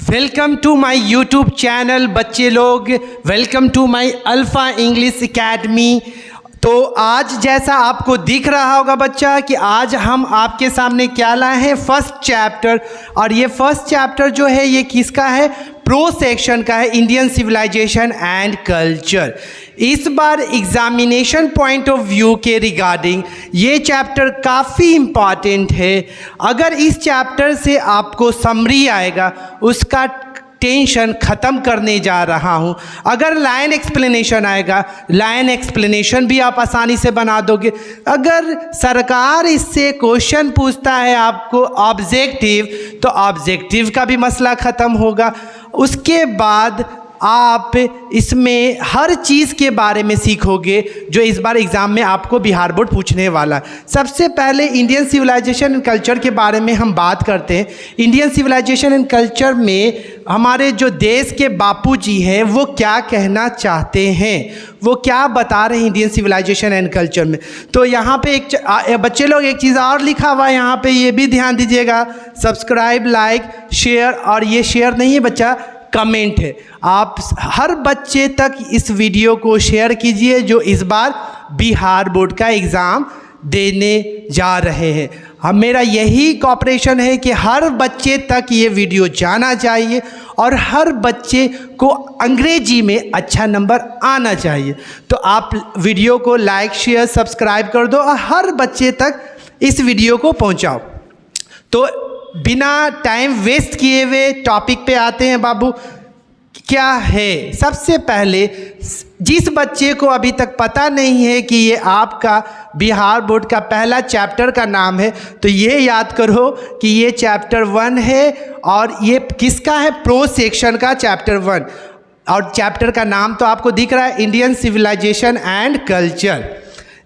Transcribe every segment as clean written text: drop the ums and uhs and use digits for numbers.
Welcome to my YouTube channel बच्चे लोग, welcome to my alpha English academy. तो आज जैसा आपको दिख रहा होगा बच्चा कि आज हम आपके सामने क्या लाए हैं, फर्स्ट चैप्टर। और ये फर्स्ट चैप्टर जो है ये किसका है, प्रो सेक्शन का है, इंडियन सिविलाइजेशन एंड कल्चर। इस बार एग्जामिनेशन पॉइंट ऑफ व्यू के रिगार्डिंग ये चैप्टर काफ़ी इम्पॉर्टेंट है। अगर इस चैप्टर से आपको समरी आएगा उसका टेंशन ख़त्म करने जा रहा हूँ। अगर लाइन एक्सप्लेनेशन आएगा, लाइन एक्सप्लेनेशन भी आप आसानी से बना दोगे। अगर सरकार इससे क्वेश्चन पूछता है आपको ऑब्जेक्टिव, तो ऑब्जेक्टिव का भी मसला ख़त्म होगा। उसके बाद आप इसमें हर चीज़ के बारे में सीखोगे जो इस बार एग्ज़ाम में आपको बिहार बोर्ड पूछने वाला। सबसे पहले इंडियन सिविलाइजेशन एंड कल्चर के बारे में हम बात करते हैं। इंडियन सिविलाइजेशन एंड कल्चर में हमारे जो देश के बापूजी हैं वो क्या कहना चाहते हैं, वो क्या बता रहे हैं इंडियन सिविलाइजेशन एंड कल्चर में। तो यहाँ पे एक बच्चे लोग एक चीज़ और लिखा हुआ है यहाँ पे, ये भी ध्यान दीजिएगा, सब्सक्राइब, लाइक, शेयर। और ये शेयर नहीं है बच्चा, कमेंट है। आप हर बच्चे तक इस वीडियो को शेयर कीजिए जो इस बार बिहार बोर्ड का एग्ज़ाम देने जा रहे हैं। मेरा यही कॉपरेशन है कि हर बच्चे तक ये वीडियो जाना चाहिए और हर बच्चे को अंग्रेजी में अच्छा नंबर आना चाहिए। तो आप वीडियो को लाइक, शेयर, सब्सक्राइब कर दो और हर बच्चे तक इस वीडियो को पहुंचाओ। तो बिना टाइम वेस्ट किए हुए टॉपिक पे आते हैं बाबू। क्या है, सबसे पहले जिस बच्चे को अभी तक पता नहीं है कि ये आपका बिहार बोर्ड का पहला चैप्टर का नाम है, तो ये याद करो कि ये चैप्टर 1 है और ये किसका है, प्रो सेक्शन का चैप्टर 1। और चैप्टर का नाम तो आपको दिख रहा है, इंडियन सिविलाइजेशन एंड कल्चर।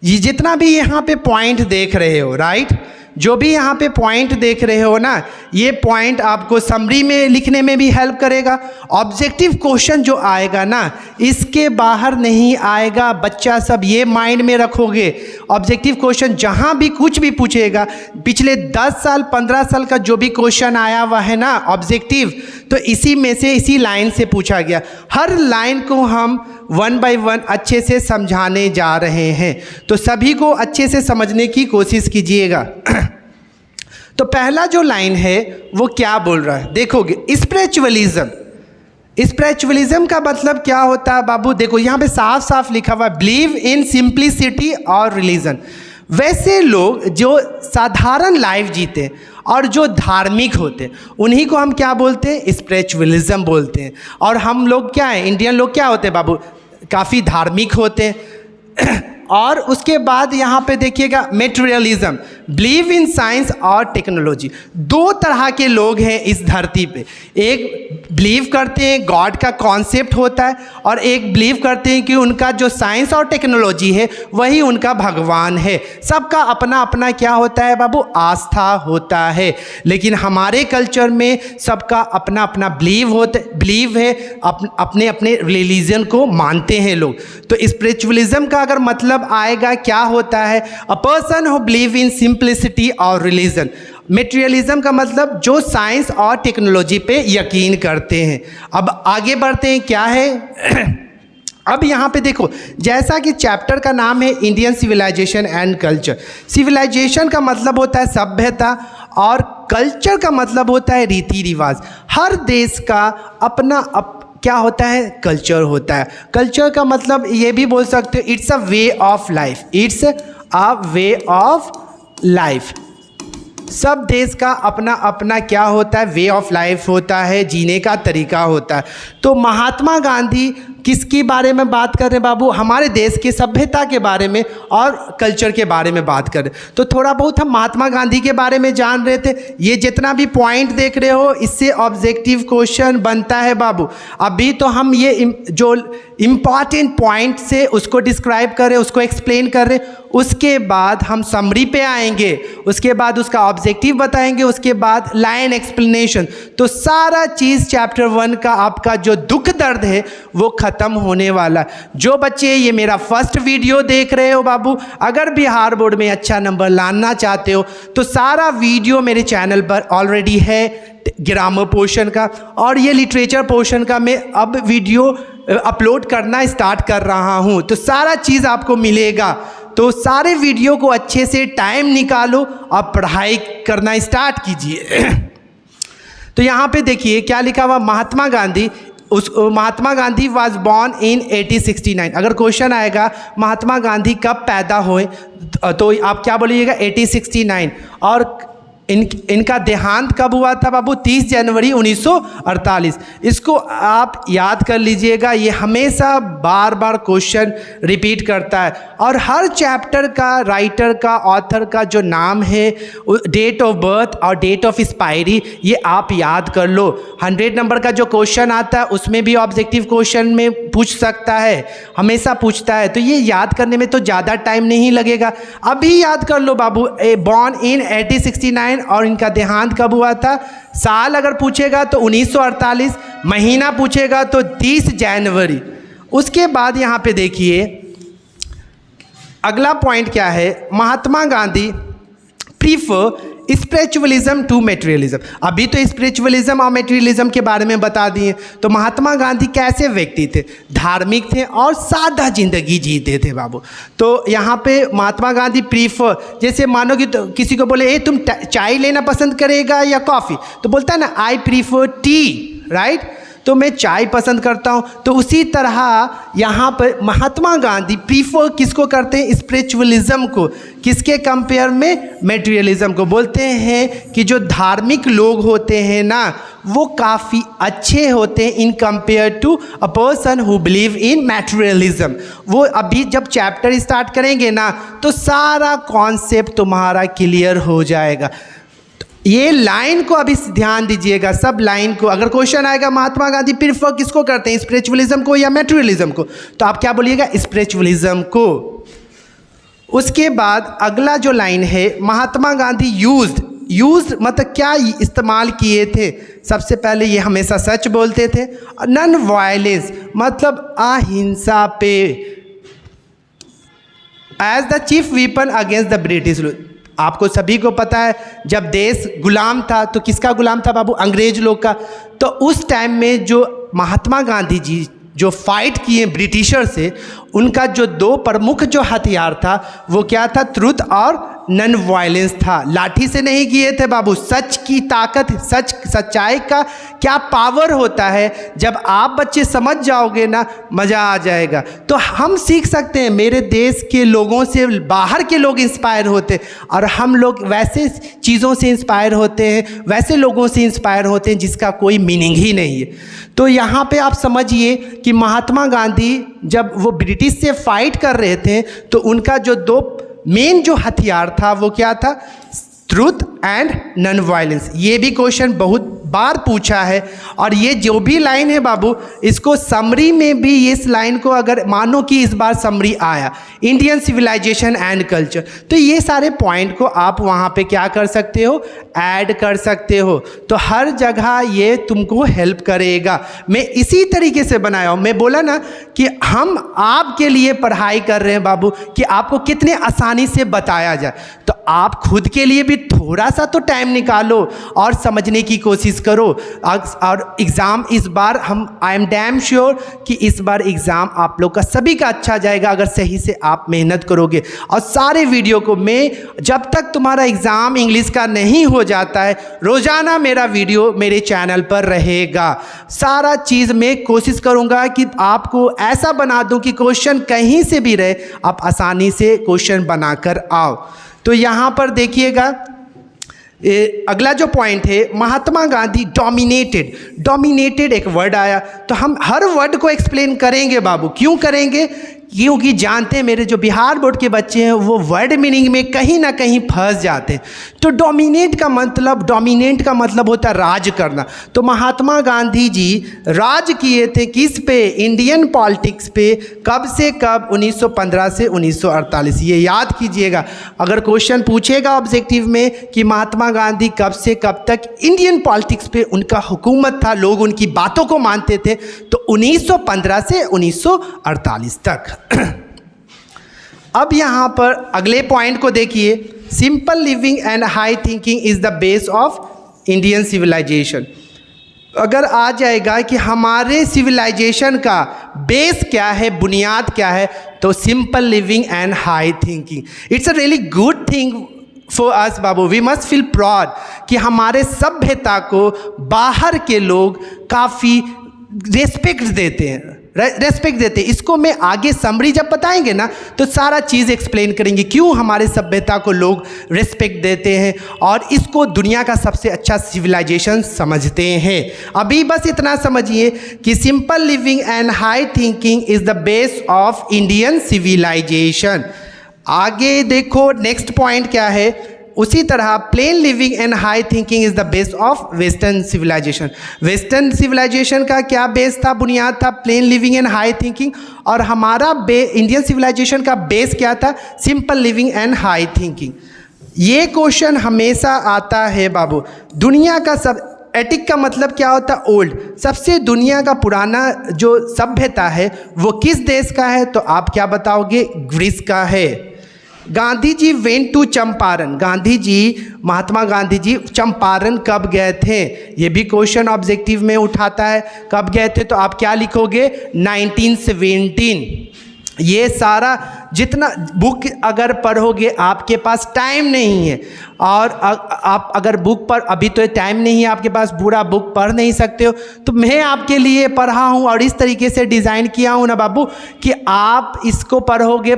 ये जितना भी यहाँ पे पॉइंट देख रहे हो, राइट, जो भी यहाँ पे पॉइंट देख रहे हो ना, ये पॉइंट आपको समरी में लिखने में भी हेल्प करेगा। ऑब्जेक्टिव क्वेश्चन जो आएगा ना, इसके बाहर नहीं आएगा बच्चा, सब ये माइंड में रखोगे। ऑब्जेक्टिव क्वेश्चन जहाँ भी कुछ भी पूछेगा, पिछले 10 साल 15 साल का जो भी क्वेश्चन आया हुआ है ना ऑब्जेक्टिव, तो इसी में से, इसी लाइन से पूछा गया। हर लाइन को हम 1 बाय 1 अच्छे से समझाने जा रहे हैं, तो सभी को अच्छे से समझने की कोशिश कीजिएगा। तो पहला जो लाइन है वो क्या बोल रहा है, देखोगे, स्पिरिचुअलिज्म। स्पिरिचुअलिज्म का मतलब क्या होता है बाबू, देखो यहाँ पे साफ साफ लिखा हुआ है, बिलीव इन सिंप्लिसिटी और रिलीजन। वैसे लोग जो साधारण लाइफ जीते और जो धार्मिक होते हैं उन्हीं को हम क्या बोलते हैं, स्पिरिचुअलिज्म बोलते हैं। और हम लोग क्या हैं, इंडियन लोग क्या होते हैं बाबू, काफ़ी धार्मिक होते हैं। और उसके बाद यहाँ पे देखिएगा मेटेरियलिज्म, बिलीव इन साइंस और टेक्नोलॉजी। दो तरह के लोग हैं इस धरती पे, एक बिलीव करते हैं गॉड का कॉन्सेप्ट होता है और एक बिलीव करते हैं कि उनका जो साइंस और टेक्नोलॉजी है वही उनका भगवान है। सबका अपना अपना क्या होता है बाबू, आस्था होता है। लेकिन हमारे कल्चर में सबका अपना अपना बिलीव है, अपने अपने रिलीजन को मानते हैं लोग। तो स्पिरिचुअलिज्म का अगर मतलब आएगा क्या होता है, अ person who believe in simplicity और रिलीजन। मेटेरियलिज्म का मतलब जो साइंस और टेक्नोलॉजी पे यकीन करते हैं। अब आगे बढ़ते हैं, क्या है अब यहाँ पे देखो, जैसा कि चैप्टर का नाम है Indian civilisation and culture. Civilization का मतलब होता है सभ्यता और कल्चर का मतलब होता है रीति रिवाज। हर देश का अपना क्या होता है, कल्चर होता है। कल्चर का मतलब ये भी बोल सकते हो, it's a way of life, it's a way of life. सब देश का अपना अपना क्या होता है, वे ऑफ लाइफ होता है, जीने का तरीका होता है। तो महात्मा गांधी किसके बारे में बात कर रहे हैं बाबू, हमारे देश के सभ्यता के बारे में और कल्चर के बारे में बात कर रहे। तो थोड़ा बहुत हम महात्मा गांधी के बारे में जान रहे थे। ये जितना भी पॉइंट देख रहे हो इससे ऑब्जेक्टिव क्वेश्चन बनता है बाबू। अभी तो हम ये जो इम्पॉर्टेंट पॉइंट से उसको डिस्क्राइब कर रहे, उसको एक्सप्लेन कर रहे, उसके बाद हम समरी पे आएंगे, उसके बाद उसका ऑब्जेक्टिव बताएंगे, उसके बाद लाइन एक्सप्लेनेशन। तो सारा चीज़ चैप्टर 1 का आपका जो दुख दर्द है वो ख़त्म होने वाला। जो बच्चे ये मेरा फर्स्ट वीडियो देख रहे हो बाबू, अगर बिहार बोर्ड में अच्छा नंबर लाना चाहते हो तो सारा वीडियो मेरे चैनल पर ऑलरेडी है, ग्रामर पोर्शन का और ये लिटरेचर पोर्शन का मैं अब वीडियो अपलोड करना स्टार्ट कर रहा हूँ। तो सारा चीज़ आपको मिलेगा। तो सारे वीडियो को अच्छे से टाइम निकालो और पढ़ाई करना स्टार्ट कीजिए। तो यहाँ पे देखिए क्या लिखा हुआ, Mahatma Gandhi was born in 1869। अगर क्वेश्चन आएगा महात्मा गांधी कब पैदा हुए तो आप क्या बोलिएगा 1869। और इनका देहांत कब हुआ था बाबू, 30 जनवरी 1948। इसको आप याद कर लीजिएगा, ये हमेशा बार बार क्वेश्चन रिपीट करता है। और हर चैप्टर का राइटर का ऑथर का जो नाम है, डेट ऑफ बर्थ और डेट ऑफ एक्सपायरी, ये आप याद कर लो। 100 नंबर का जो क्वेश्चन आता है उसमें भी ऑब्जेक्टिव क्वेश्चन में पूछ सकता है, हमेशा पूछता है। तो ये याद करने में तो ज़्यादा टाइम नहीं लगेगा, अभी याद कर लो बाबू। बॉर्न इन 1869 और इनका देहांत कब हुआ था। साल अगर पूछेगा तो 1948, महीना पूछेगा तो 30 जनवरी। उसके बाद यहाँ पे देखिए अगला पॉइंट क्या है, Mahatma Gandhi prefer spiritualism to materialism. अभी तो स्पिरिचुअलिज्म और मटेरियलिज्म के बारे में बता दिए। तो महात्मा गांधी कैसे व्यक्ति थे, धार्मिक थे और सादा जिंदगी जीते थे बाबू। तो यहाँ पे महात्मा गांधी प्रीफर, जैसे मानो कि तो किसी को बोले तुम चाय लेना पसंद करेगा या कॉफ़ी, तो बोलता है ना आई प्रीफर टी, राइट। तो मैं चाय पसंद करता हूँ। तो उसी तरह यहाँ पर महात्मा गांधी प्रीफर किसको करते हैं, स्पिरिचुअलिज्म को। किसके कंपेयर में, मटेरियलिज्म को। बोलते हैं कि जो धार्मिक लोग होते हैं ना वो काफ़ी अच्छे होते हैं in compare to a person who believe in materialism. वो अभी जब चैप्टर स्टार्ट करेंगे ना तो सारा कॉन्सेप्ट तुम्हारा क्लियर हो जाएगा। ये लाइन को अभी ध्यान दीजिएगा, सब लाइन को। अगर क्वेश्चन आएगा महात्मा गांधी प्रीफर किसको करते हैं, स्पिरिचुअलिज्म को या मटेरियलिज्म को, तो आप क्या बोलिएगा, स्पिरिचुअलिज्म को। उसके बाद अगला जो लाइन है, महात्मा गांधी यूज्ड मतलब क्या इस्तेमाल किए थे। सबसे पहले ये हमेशा सच बोलते थे। नॉन वायलेंस मतलब अहिंसा पे, as the chief weapon against the British. आपको सभी को पता है जब देश गुलाम था तो किसका गुलाम था बाबू, अंग्रेज लोग का। तो उस टाइम में जो महात्मा गांधी जी जो फाइट किए ब्रिटिशर से, उनका जो दो प्रमुख जो हथियार था वो क्या था, ट्रुथ और नॉन वायलेंस था। लाठी से नहीं किए थे बाबू, सच की ताकत, सच्चाई का क्या पावर होता है। जब आप बच्चे समझ जाओगे ना मज़ा आ जाएगा। तो हम सीख सकते हैं, मेरे देश के लोगों से बाहर के लोग इंस्पायर होते और हम लोग वैसे चीज़ों से इंस्पायर होते हैं, वैसे लोगों से इंस्पायर होते हैं जिसका कोई मीनिंग ही नहीं है। तो यहाँ पे आप समझिए कि महात्मा गांधी जब वो ब्रिटिश से फाइट कर रहे थे तो उनका जो दो मेन जो हथियार था वो क्या था, ट्रूथ एंड नॉन वायलेंस। ये भी क्वेश्चन बहुत बार पूछा है। और ये जो भी लाइन है बाबू, इसको समरी में भी इस लाइन को अगर मानो कि इस बार समरी आया इंडियन सिविलाइजेशन एंड कल्चर, तो ये सारे पॉइंट को आप वहाँ पे क्या कर सकते हो, ऐड कर सकते हो। तो हर जगह ये तुमको हेल्प करेगा। मैं इसी तरीके से बनाया हूँ। मैं बोला ना कि हम आपके लिए पढ़ाई कर रहे हैं बाबू, कि आपको कितने आसानी से बताया जाए। तो आप खुद के लिए भी थोड़ा सा तो टाइम निकालो और समझने की कोशिश करो। और एग्ज़ाम इस बार आई एम डैम श्योर कि इस बार एग्ज़ाम आप लोग का सभी का अच्छा जाएगा अगर सही से आप मेहनत करोगे। और सारे वीडियो को मैं जब तक तुम्हारा एग्ज़ाम इंग्लिश का नहीं हो जाता है, रोज़ाना मेरा वीडियो मेरे चैनल पर रहेगा। सारा चीज़ मैं कोशिश करूँगा कि आपको ऐसा बना दूँ कि क्वेश्चन कहीं से भी रहे आप आसानी से क्वेश्चन बनाकर आओ। तो यहाँ पर देखिएगा अगला जो पॉइंट है, महात्मा गांधी डोमिनेटेड एक वर्ड आया, तो हम हर वर्ड को एक्सप्लेन करेंगे बाबू। क्यों करेंगे क्योंकि जानते हैं मेरे जो बिहार बोर्ड के बच्चे हैं वो वर्ड मीनिंग में कहीं ना कहीं फंस जाते हैं। तो डोमिनेट का मतलब होता है राज करना। तो महात्मा गांधी जी राज किए थे किस पे? इंडियन पॉलिटिक्स पे। कब से कब? 1915 से 1948। ये याद कीजिएगा, अगर क्वेश्चन पूछेगा ऑब्जेक्टिव में कि महात्मा गांधी कब से कब तक इंडियन पॉलिटिक्स पे उनका हुकूमत था, लोग उनकी बातों को मानते थे, तो 1915 से 1948 तक। अब यहाँ पर अगले पॉइंट को देखिए, simple living and high thinking is the base of Indian civilization. अगर आ जाएगा कि हमारे सिविलाइजेशन का बेस क्या है, बुनियाद क्या है, तो simple living and high thinking. It's a really good thing for us बाबू, वी मस्ट फील प्राउड कि हमारे सभ्यता को बाहर के लोग काफ़ी रेस्पेक्ट देते हैं, इसको मैं आगे समरी जब बताएंगे ना तो सारा चीज़ एक्सप्लेन करेंगे क्यों हमारे सभ्यता को लोग रेस्पेक्ट देते हैं और इसको दुनिया का सबसे अच्छा सिविलाइजेशन समझते हैं। अभी बस इतना समझिए कि simple living and high thinking is the base of Indian civilization. आगे देखो नेक्स्ट पॉइंट क्या है, उसी तरह plain living and high thinking is the base of western civilization. Western civilization का क्या बेस था, बुनियाद था? Plain living and high thinking. और हमारा इंडियन सिविलाइजेशन का बेस क्या था? Simple living and high thinking. ये क्वेश्चन हमेशा आता है बाबू। दुनिया का सब एटिक का मतलब क्या होता है? ओल्ड। सबसे दुनिया का पुराना जो सभ्यता है वो किस देश का है? तो आप क्या बताओगे? ग्रीस का है। Gandhi ji went to Champaran. गांधी जी, महात्मा गांधी जी चंपारण कब गए थे? ये भी क्वेश्चन ऑब्जेक्टिव में उठाता है। कब गए थे? तो आप क्या लिखोगे? 1917। ये सारा जितना बुक अगर पढ़ोगे, आपके पास टाइम नहीं है और आप अगर बुक पर अभी तो टाइम नहीं है आपके पास, पूरा बुक पढ़ नहीं सकते हो, तो मैं आपके लिए पढ़ा हूँ और इस तरीके से डिज़ाइन किया हूँ ना बाबू कि आप इसको पढ़ोगे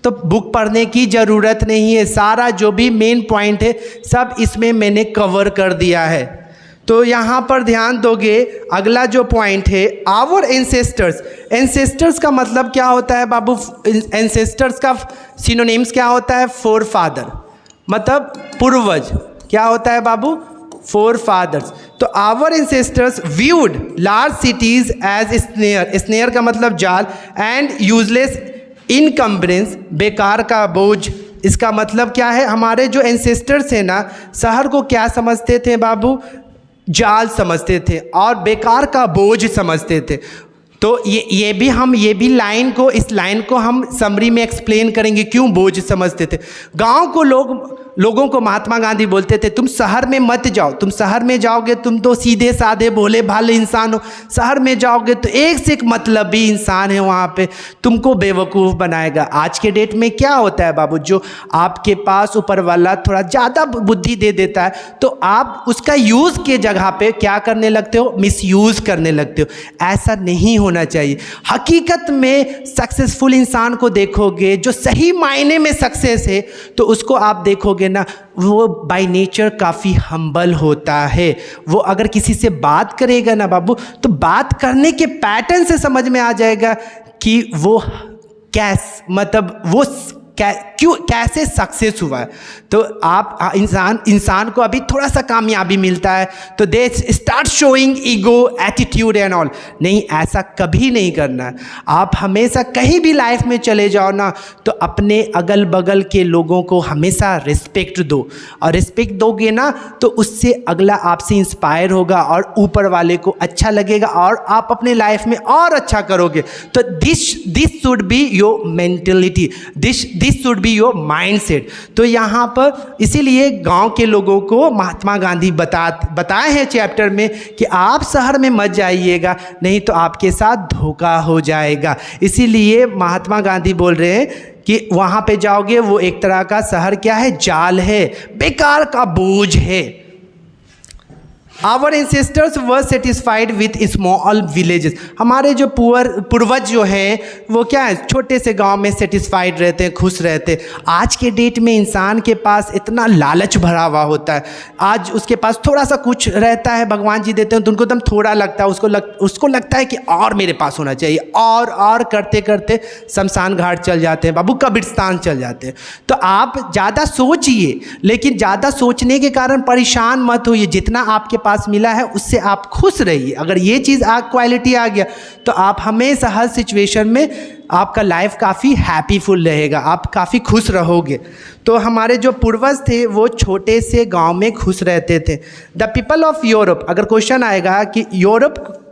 तो बुक पढ़ने की ज़रूरत नहीं है। सारा जो भी मेन पॉइंट है सब इसमें मैंने कवर कर दिया है। तो यहाँ पर ध्यान दोगे, अगला जो पॉइंट है आवर एंसेस्टर्स। एंसेस्टर्स का मतलब क्या होता है बाबू? एंसेस्टर्स का सिनोनिम्स क्या होता है? फोर फादर, मतलब पूर्वज। क्या होता है बाबू? Forefathers. तो our ancestors viewed large cities as snare. Snare का मतलब जाल। एंड यूजलेस इनकम्बरेंस, बेकार का बोझ। इसका मतलब क्या है? हमारे जो एंसेस्टर्स हैं ना, शहर को क्या समझते थे बाबू? जाल समझते थे और बेकार का बोझ समझते थे। तो ये भी लाइन को, इस लाइन को हम समरी में एक्सप्लेन करेंगे क्यों बोझ समझते थे। गांव को लोगों को महात्मा गांधी बोलते थे तुम शहर में मत जाओ, तुम शहर में जाओगे तुम तो सीधे साधे भोले भाले इंसान हो, शहर में जाओगे तो एक से एक मतलबी इंसान है वहाँ पे, तुमको बेवकूफ़ बनाएगा। आज के डेट में क्या होता है बाबू, जो आपके पास ऊपर वाला थोड़ा ज़्यादा बुद्धि दे देता है तो आप उसका यूज़ के जगह पे क्या करने लगते हो? मिसयूज़ करने लगते हो। ऐसा नहीं होना चाहिए। हकीकत में सक्सेसफुल इंसान को देखोगे, जो सही मायने में सक्सेस है, तो उसको आप देखोगे ना, वो बाय नेचर काफ़ी हम्बल होता है। वो अगर किसी से बात करेगा ना बाबू, तो बात करने के पैटर्न से समझ में आ जाएगा कि वो कैसे सक्सेस हुआ है। तो आप इंसान को अभी थोड़ा सा कामयाबी मिलता है तो they start showing ego, attitude and all. नहीं, ऐसा कभी नहीं करना है। आप हमेशा कहीं भी लाइफ में चले जाओ ना, तो अपने अगल बगल के लोगों को हमेशा रिस्पेक्ट दो, और रिस्पेक्ट दोगे ना तो उससे अगला आपसे इंस्पायर होगा और ऊपर वाले को अच्छा लगेगा और आप अपने लाइफ में और अच्छा करोगे। तो this should be your mentality, this should be your mindset. तो यहाँ पर इसीलिए गांव के लोगों को महात्मा गांधी बताए हैं चैप्टर में कि आप शहर में मत जाइएगा, नहीं तो आपके साथ धोखा हो जाएगा। इसीलिए महात्मा गांधी बोल रहे हैं कि वहाँ पे जाओगे वो एक तरह का शहर क्या है? जाल है, बेकार का बोझ है। Our ancestors were satisfied with small villages. हमारे जो पूर्वज जो हैं वो क्या है, छोटे से गांव में सेटिस्फाइड रहते हैं, खुश रहते हैं। आज के डेट में इंसान के पास इतना लालच भरा हुआ होता है, आज उसके पास थोड़ा सा कुछ रहता है, भगवान जी देते हैं तो उनको एकदम थोड़ा लगता है, उसको लगता है कि और मेरे पास होना चाहिए, और करते करते शमशान घाट चल जाते हैं बाबू, कब्रिस्तान चल जाते हैं। तो आप ज़्यादा सोचिए, लेकिन ज़्यादा सोचने के कारण परेशान मत होइए। जितना आपके पास मिला है उससे आप खुश रहिए। अगर ये चीज़ क्वालिटी आ गया तो आप हमेशा हर सिचुएशन में आपका लाइफ काफ़ी हैप्पीफुल रहेगा, आप काफ़ी खुश रहोगे। तो हमारे जो पूर्वज थे वो छोटे से गांव में खुश रहते थे। द पीपल ऑफ यूरोप, अगर क्वेश्चन आएगा कि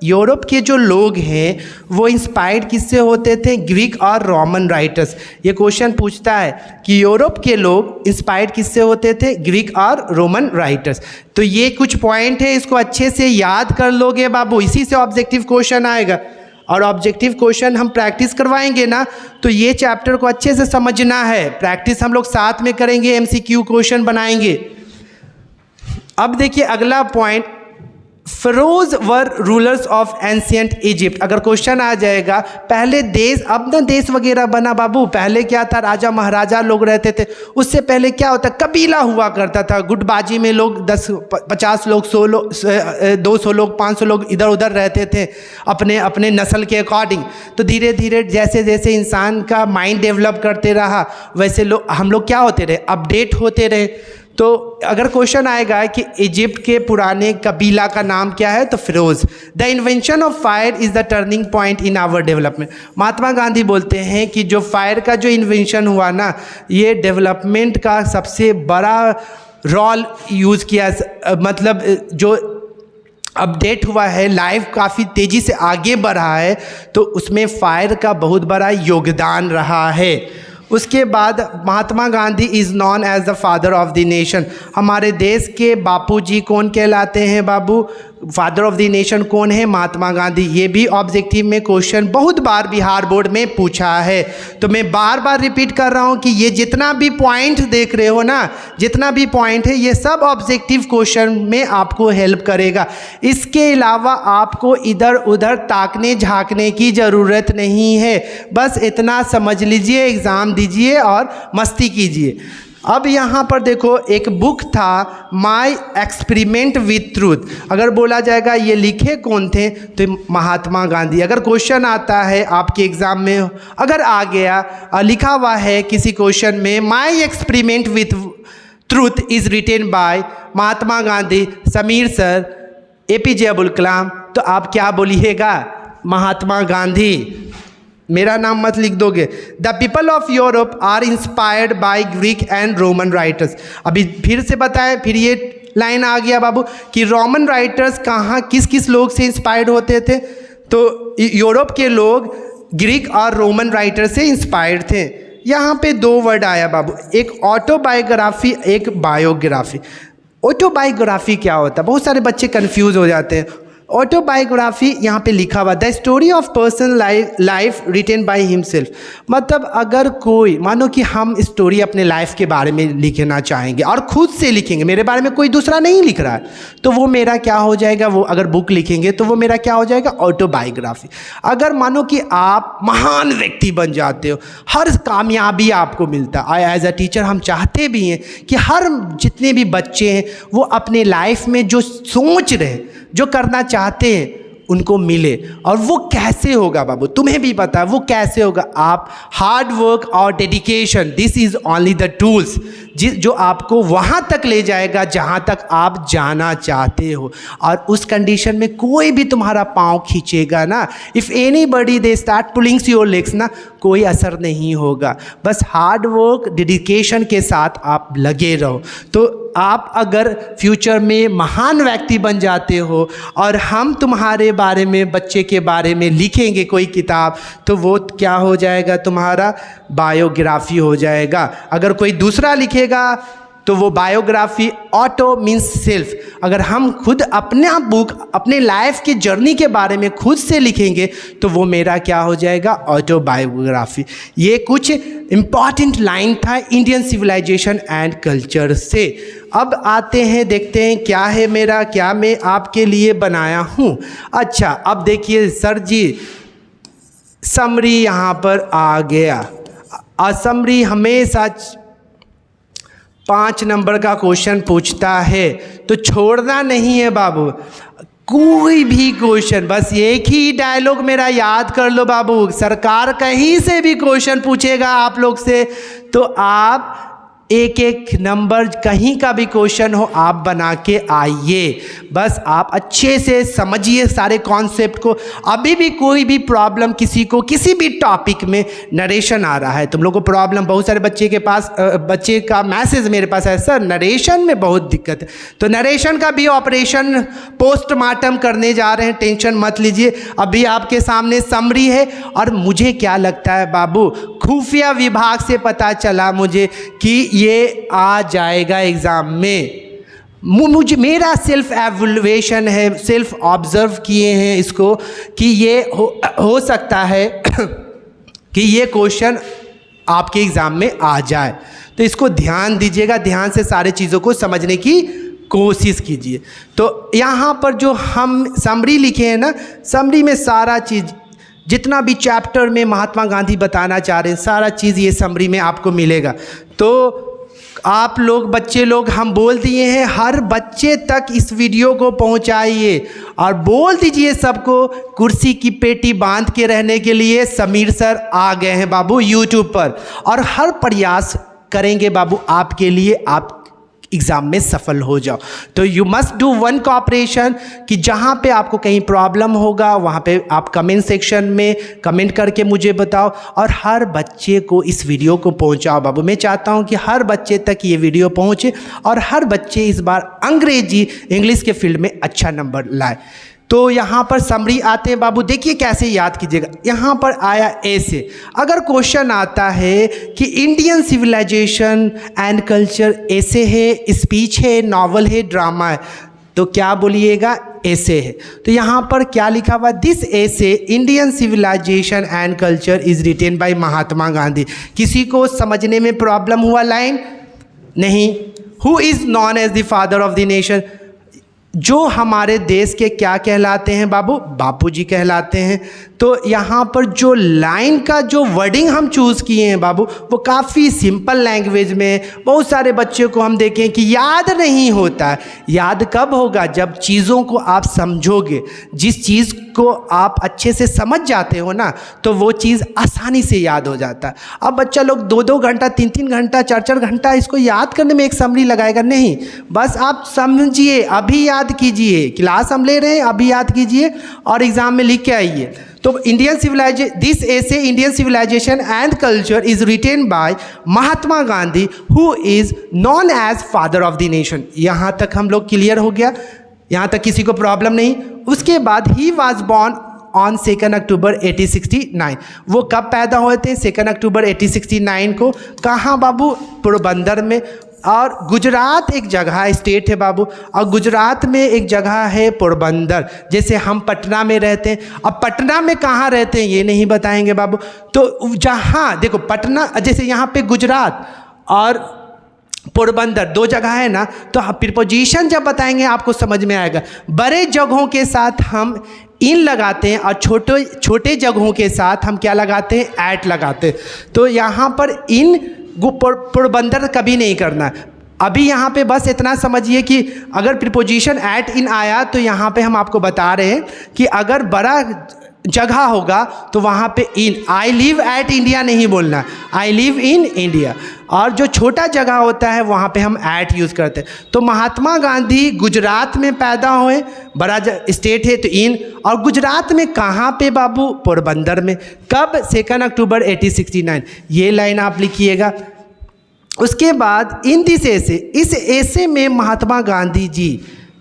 यूरोप के जो लोग हैं वो इंस्पायर्ड किससे होते थे, ग्रीक और रोमन राइटर्स। ये क्वेश्चन पूछता है कि यूरोप के लोग इंस्पायर्ड किससे होते थे, ग्रीक और रोमन राइटर्स। तो ये कुछ पॉइंट है, इसको अच्छे से याद कर लोगे बाबू, इसी से ऑब्जेक्टिव क्वेश्चन आएगा। और ऑब्जेक्टिव क्वेश्चन हम प्रैक्टिस करवाएंगे ना, तो ये चैप्टर को अच्छे से समझना है। प्रैक्टिस हम लोग साथ में करेंगे, MCQ क्वेश्चन बनाएंगे। अब देखिए अगला point, Feroz were rulers of ancient Egypt. अगर क्वेश्चन आ जाएगा, पहले देश, अब ना देश वगैरह बना बाबू, पहले क्या था, राजा महाराजा लोग रहते थे। उससे पहले क्या होता, कबीला हुआ करता था, गुटबाजी में लोग 10-50 लोग, 100 लोग, 200 लोग, 500 लोग इधर उधर रहते थे अपने अपने नस्ल के अकॉर्डिंग। तो धीरे धीरे जैसे जैसे इंसान का माइंड डेवलप करते रहा, वैसे हम लोग क्या होते रहे, अपडेट होते रहे। तो अगर क्वेश्चन आएगा कि इजिप्ट के पुराने कबीला का नाम क्या है, तो Firoz. The invention of fire is the turning point in our development. Mahatma Gandhi बोलते हैं कि जो फायर का जो इन्वेंशन हुआ ना, ये डेवलपमेंट का सबसे बड़ा रोल यूज़ किया, मतलब जो अपडेट हुआ है, लाइफ काफ़ी तेज़ी से आगे बढ़ा है, तो उसमें फायर का बहुत बड़ा योगदान रहा है। उसके बाद Mahatma Gandhi is known as the father of the nation. हमारे देश के बापूजी कौन कहलाते हैं बाबू, फादर ऑफ द नेशन कौन है, महात्मा गांधी। ये भी ऑब्जेक्टिव में क्वेश्चन बहुत बार बिहार बोर्ड में पूछा है। तो मैं बार बार रिपीट कर रहा हूँ कि ये जितना भी पॉइंट देख रहे हो ना, जितना भी पॉइंट है, ये सब ऑब्जेक्टिव क्वेश्चन में आपको हेल्प करेगा। इसके अलावा आपको इधर उधर ताकने झांकने की ज़रूरत नहीं है, बस इतना समझ लीजिए, एग्ज़ाम दीजिए और मस्ती कीजिए। अब यहाँ पर देखो, एक बुक था माई एक्सपेरिमेंट विथ ट्रूथ। अगर बोला जाएगा ये लिखे कौन थे, तो महात्मा गांधी। अगर क्वेश्चन आता है आपके एग्ज़ाम में, अगर आ गया लिखा हुआ है किसी क्वेश्चन में my experiment with truth is written by Mahatma Gandhi, Sameer sir, APJ Abdul Kalam, तो आप क्या बोलिएगा, महात्मा गांधी। मेरा नाम मत लिख दोगे। The people of Europe are inspired by Greek and Roman writers. अभी फिर से बताएं, फिर ये लाइन आ गया बाबू कि रोमन राइटर्स कहाँ किस किस लोग से इंस्पायर्ड होते थे, तो यूरोप के लोग ग्रीक और रोमन राइटर से इंस्पायर्ड थे। यहाँ पे दो वर्ड आया बाबू, एक ऑटोबायोग्राफी, एक बायोग्राफी। ऑटोबायोग्राफी क्या होता है, बहुत सारे बच्चे कंफ्यूज हो जाते हैं। ऑटोबायोग्राफी यहाँ पे लिखा हुआ the story of person life written by himself. मतलब अगर कोई, मानो कि हम स्टोरी अपने लाइफ के बारे में लिखना चाहेंगे और खुद से लिखेंगे, मेरे बारे में कोई दूसरा नहीं लिख रहा है, तो वो मेरा क्या हो जाएगा, वो अगर बुक लिखेंगे तो वो मेरा क्या हो जाएगा, ऑटोबायोग्राफी। अगर मानो कि आप महान व्यक्ति बन जाते हो, हर कामयाबी आपको मिलता है, एज अ टीचर हम चाहते भी हैं कि हर जितने भी बच्चे हैं वो अपने लाइफ में जो सोच रहे, जो करना चाहते हैं, उनको मिले। और वो कैसे होगा बाबू, तुम्हें भी पता है वो कैसे होगा। आप हार्ड वर्क और dedication, this is only the tools जो आपको वहाँ तक ले जाएगा जहाँ तक आप जाना चाहते हो। और उस कंडीशन में कोई भी तुम्हारा पाँव खींचेगा ना, if anybody they start pulling your legs ना, कोई असर नहीं होगा। बस हार्ड वर्क डेडिकेशन के साथ आप लगे रहो। तो आप अगर फ्यूचर में महान व्यक्ति बन जाते हो और हम तुम्हारे बारे में, बच्चे के बारे में लिखेंगे कोई किताब, तो वो क्या हो जाएगा, तुम्हारा बायोग्राफी हो जाएगा। अगर कोई दूसरा लिखेगा तो वो बायोग्राफी, ऑटो मीन्स सेल्फ। अगर हम खुद अपना बुक अपने लाइफ की जर्नी के बारे में खुद से लिखेंगे तो वो मेरा क्या हो जाएगा, ऑटोबायोग्राफी। ये कुछ इम्पॉर्टेंट लाइन था इंडियन सिविलाइजेशन एंड कल्चर से। अब आते हैं, देखते हैं क्या है मेरा, क्या मैं आपके लिए बनाया हूँ। अच्छा, अब देखिए सर जी, समरी यहाँ पर आ गया। समरी हमेशा 5 नंबर का क्वेश्चन पूछता है, तो छोड़ना नहीं है बाबू। कोई भी क्वेश्चन, बस एक ही डायलॉग मेरा याद कर लो बाबू। सरकार कहीं से भी क्वेश्चन पूछेगा आप लोग से तो आप एक एक नंबर, कहीं का भी क्वेश्चन हो आप बना के आइए। बस आप अच्छे से समझिए सारे कॉन्सेप्ट को। अभी भी कोई भी प्रॉब्लम किसी को किसी भी टॉपिक में नरेशन आ रहा है, तुम लोग को प्रॉब्लम, बहुत सारे बच्चे के पास बच्चे का मैसेज मेरे पास है, सर नरेशन में बहुत दिक्कत है। तो नरेशन का भी ऑपरेशन पोस्टमार्टम करने जा रहे हैं, टेंशन मत लीजिए। अभी आपके सामने समरी है। और मुझे क्या लगता है बाबू, खुफिया विभाग से पता चला मुझे कि ये आ जाएगा एग्ज़ाम में। मुझे, मेरा सेल्फ एवल्यूएशन है, सेल्फ ऑब्जर्व किए हैं इसको कि ये हो सकता है कि ये क्वेश्चन आपके एग्ज़ाम में आ जाए। तो इसको ध्यान दीजिएगा, ध्यान से सारे चीज़ों को समझने की कोशिश कीजिए। तो यहाँ पर जो हम समरी लिखे हैं ना, समरी में सारा चीज़, जितना भी चैप्टर में महात्मा गांधी बताना चाह रहे हैं, सारा चीज़ ये समरी में आपको मिलेगा। तो आप लोग, बच्चे लोग, हम बोल दिए हैं हर बच्चे तक इस वीडियो को पहुंचाइए और बोल दीजिए सबको, कुर्सी की पेटी बांध के रहने के लिए समीर सर आ गए हैं बाबू यूट्यूब पर। और हर प्रयास करेंगे बाबू आपके लिए, आप एग्ज़ाम में सफल हो जाओ। तो you must do one cooperation कि जहाँ पे आपको कहीं प्रॉब्लम होगा वहाँ पे आप कमेंट सेक्शन में कमेंट करके मुझे बताओ। और हर बच्चे को इस वीडियो को पहुँचाओ बाबू। मैं चाहता हूँ कि हर बच्चे तक ये वीडियो पहुँचे और हर बच्चे इस बार अंग्रेजी, इंग्लिश के फील्ड में अच्छा नंबर लाए। तो यहाँ पर समरी आते हैं बाबू, देखिए कैसे याद कीजिएगा। यहाँ पर आया ऐसे, अगर क्वेश्चन आता है कि इंडियन सिविलाइजेशन एंड कल्चर ऐसे है, स्पीच है, नॉवल है, ड्रामा है, तो क्या बोलिएगा, ऐसे है। तो यहाँ पर क्या लिखा हुआ, this essay Indian civilisation and culture is written by Mahatma Gandhi. किसी को समझने में प्रॉब्लम हुआ लाइन? नहीं। Who is known as the father of the nation, जो हमारे देश के क्या कहलाते हैं बाबू, बापूजी कहलाते हैं। तो यहाँ पर जो लाइन का जो वर्डिंग हम चूज़ किए हैं बाबू, वो काफ़ी सिंपल लैंग्वेज में, बहुत सारे बच्चों को हम देखें कि याद नहीं होता है। याद कब होगा, जब चीज़ों को आप समझोगे। जिस चीज़ को आप अच्छे से समझ जाते हो ना, तो वो चीज़ आसानी से याद हो जाता है। अब बच्चा लोग 2-2 घंटा, 3-3 घंटा, 4-4 घंटा इसको याद करने में एक समरी लगाएगा नहीं। बस आप समझिए, अभी याद कीजिए, क्लास हम ले रहे हैं, अभी याद कीजिए और एग्ज़ाम में लिख के आइए। तो Indian civilization, this essay Indian civilisation and culture is written by Mahatma Gandhi who is known as father of the nation. यहाँ तक हम लोग क्लियर हो गया, यहाँ तक किसी को प्रॉब्लम नहीं। उसके बाद ही वॉज बॉर्न ऑन 2 अक्टूबर 1869। वो कब पैदा हुए थे? 2 अक्टूबर 1869 को। कहाँ बाबू? पोरबंदर में। और गुजरात एक जगह स्टेट है बाबू, और गुजरात में एक जगह है पोरबंदर। जैसे हम पटना में रहते हैं, अब पटना में कहाँ रहते हैं ये नहीं बताएंगे बाबू। तो जहाँ देखो पटना, जैसे यहाँ पे गुजरात और पोरबंदर 2 जगह है ना, तो प्रीपोजिशन जब बताएंगे आपको समझ में आएगा। बड़े जगहों के साथ हम इन लगाते हैं और छोटे छोटे जगहों के साथ हम क्या लगाते हैं? एट लगाते हैं। तो यहाँ पर इन पोरबंदर कभी नहीं करना। अभी यहाँ पे बस इतना समझिए कि अगर प्रीपोजिशन एट इन आया तो यहाँ पे हम आपको बता रहे हैं कि अगर बड़ा जगह होगा तो वहाँ पे इन, आई लिव एट इंडिया नहीं बोलना, आई लिव इन इंडिया। और जो छोटा जगह होता है वहाँ पे हम एट यूज़ करते हैं। तो महात्मा गांधी गुजरात में पैदा हुए, बड़ा स्टेट है तो इन, और गुजरात में कहाँ पे बाबू? पोरबंदर में। कब? 2 अक्टूबर 1869। ये लाइन आप लिखिएगा। उसके बाद इन दिस ऐसे, इस ऐसे में महात्मा गांधी जी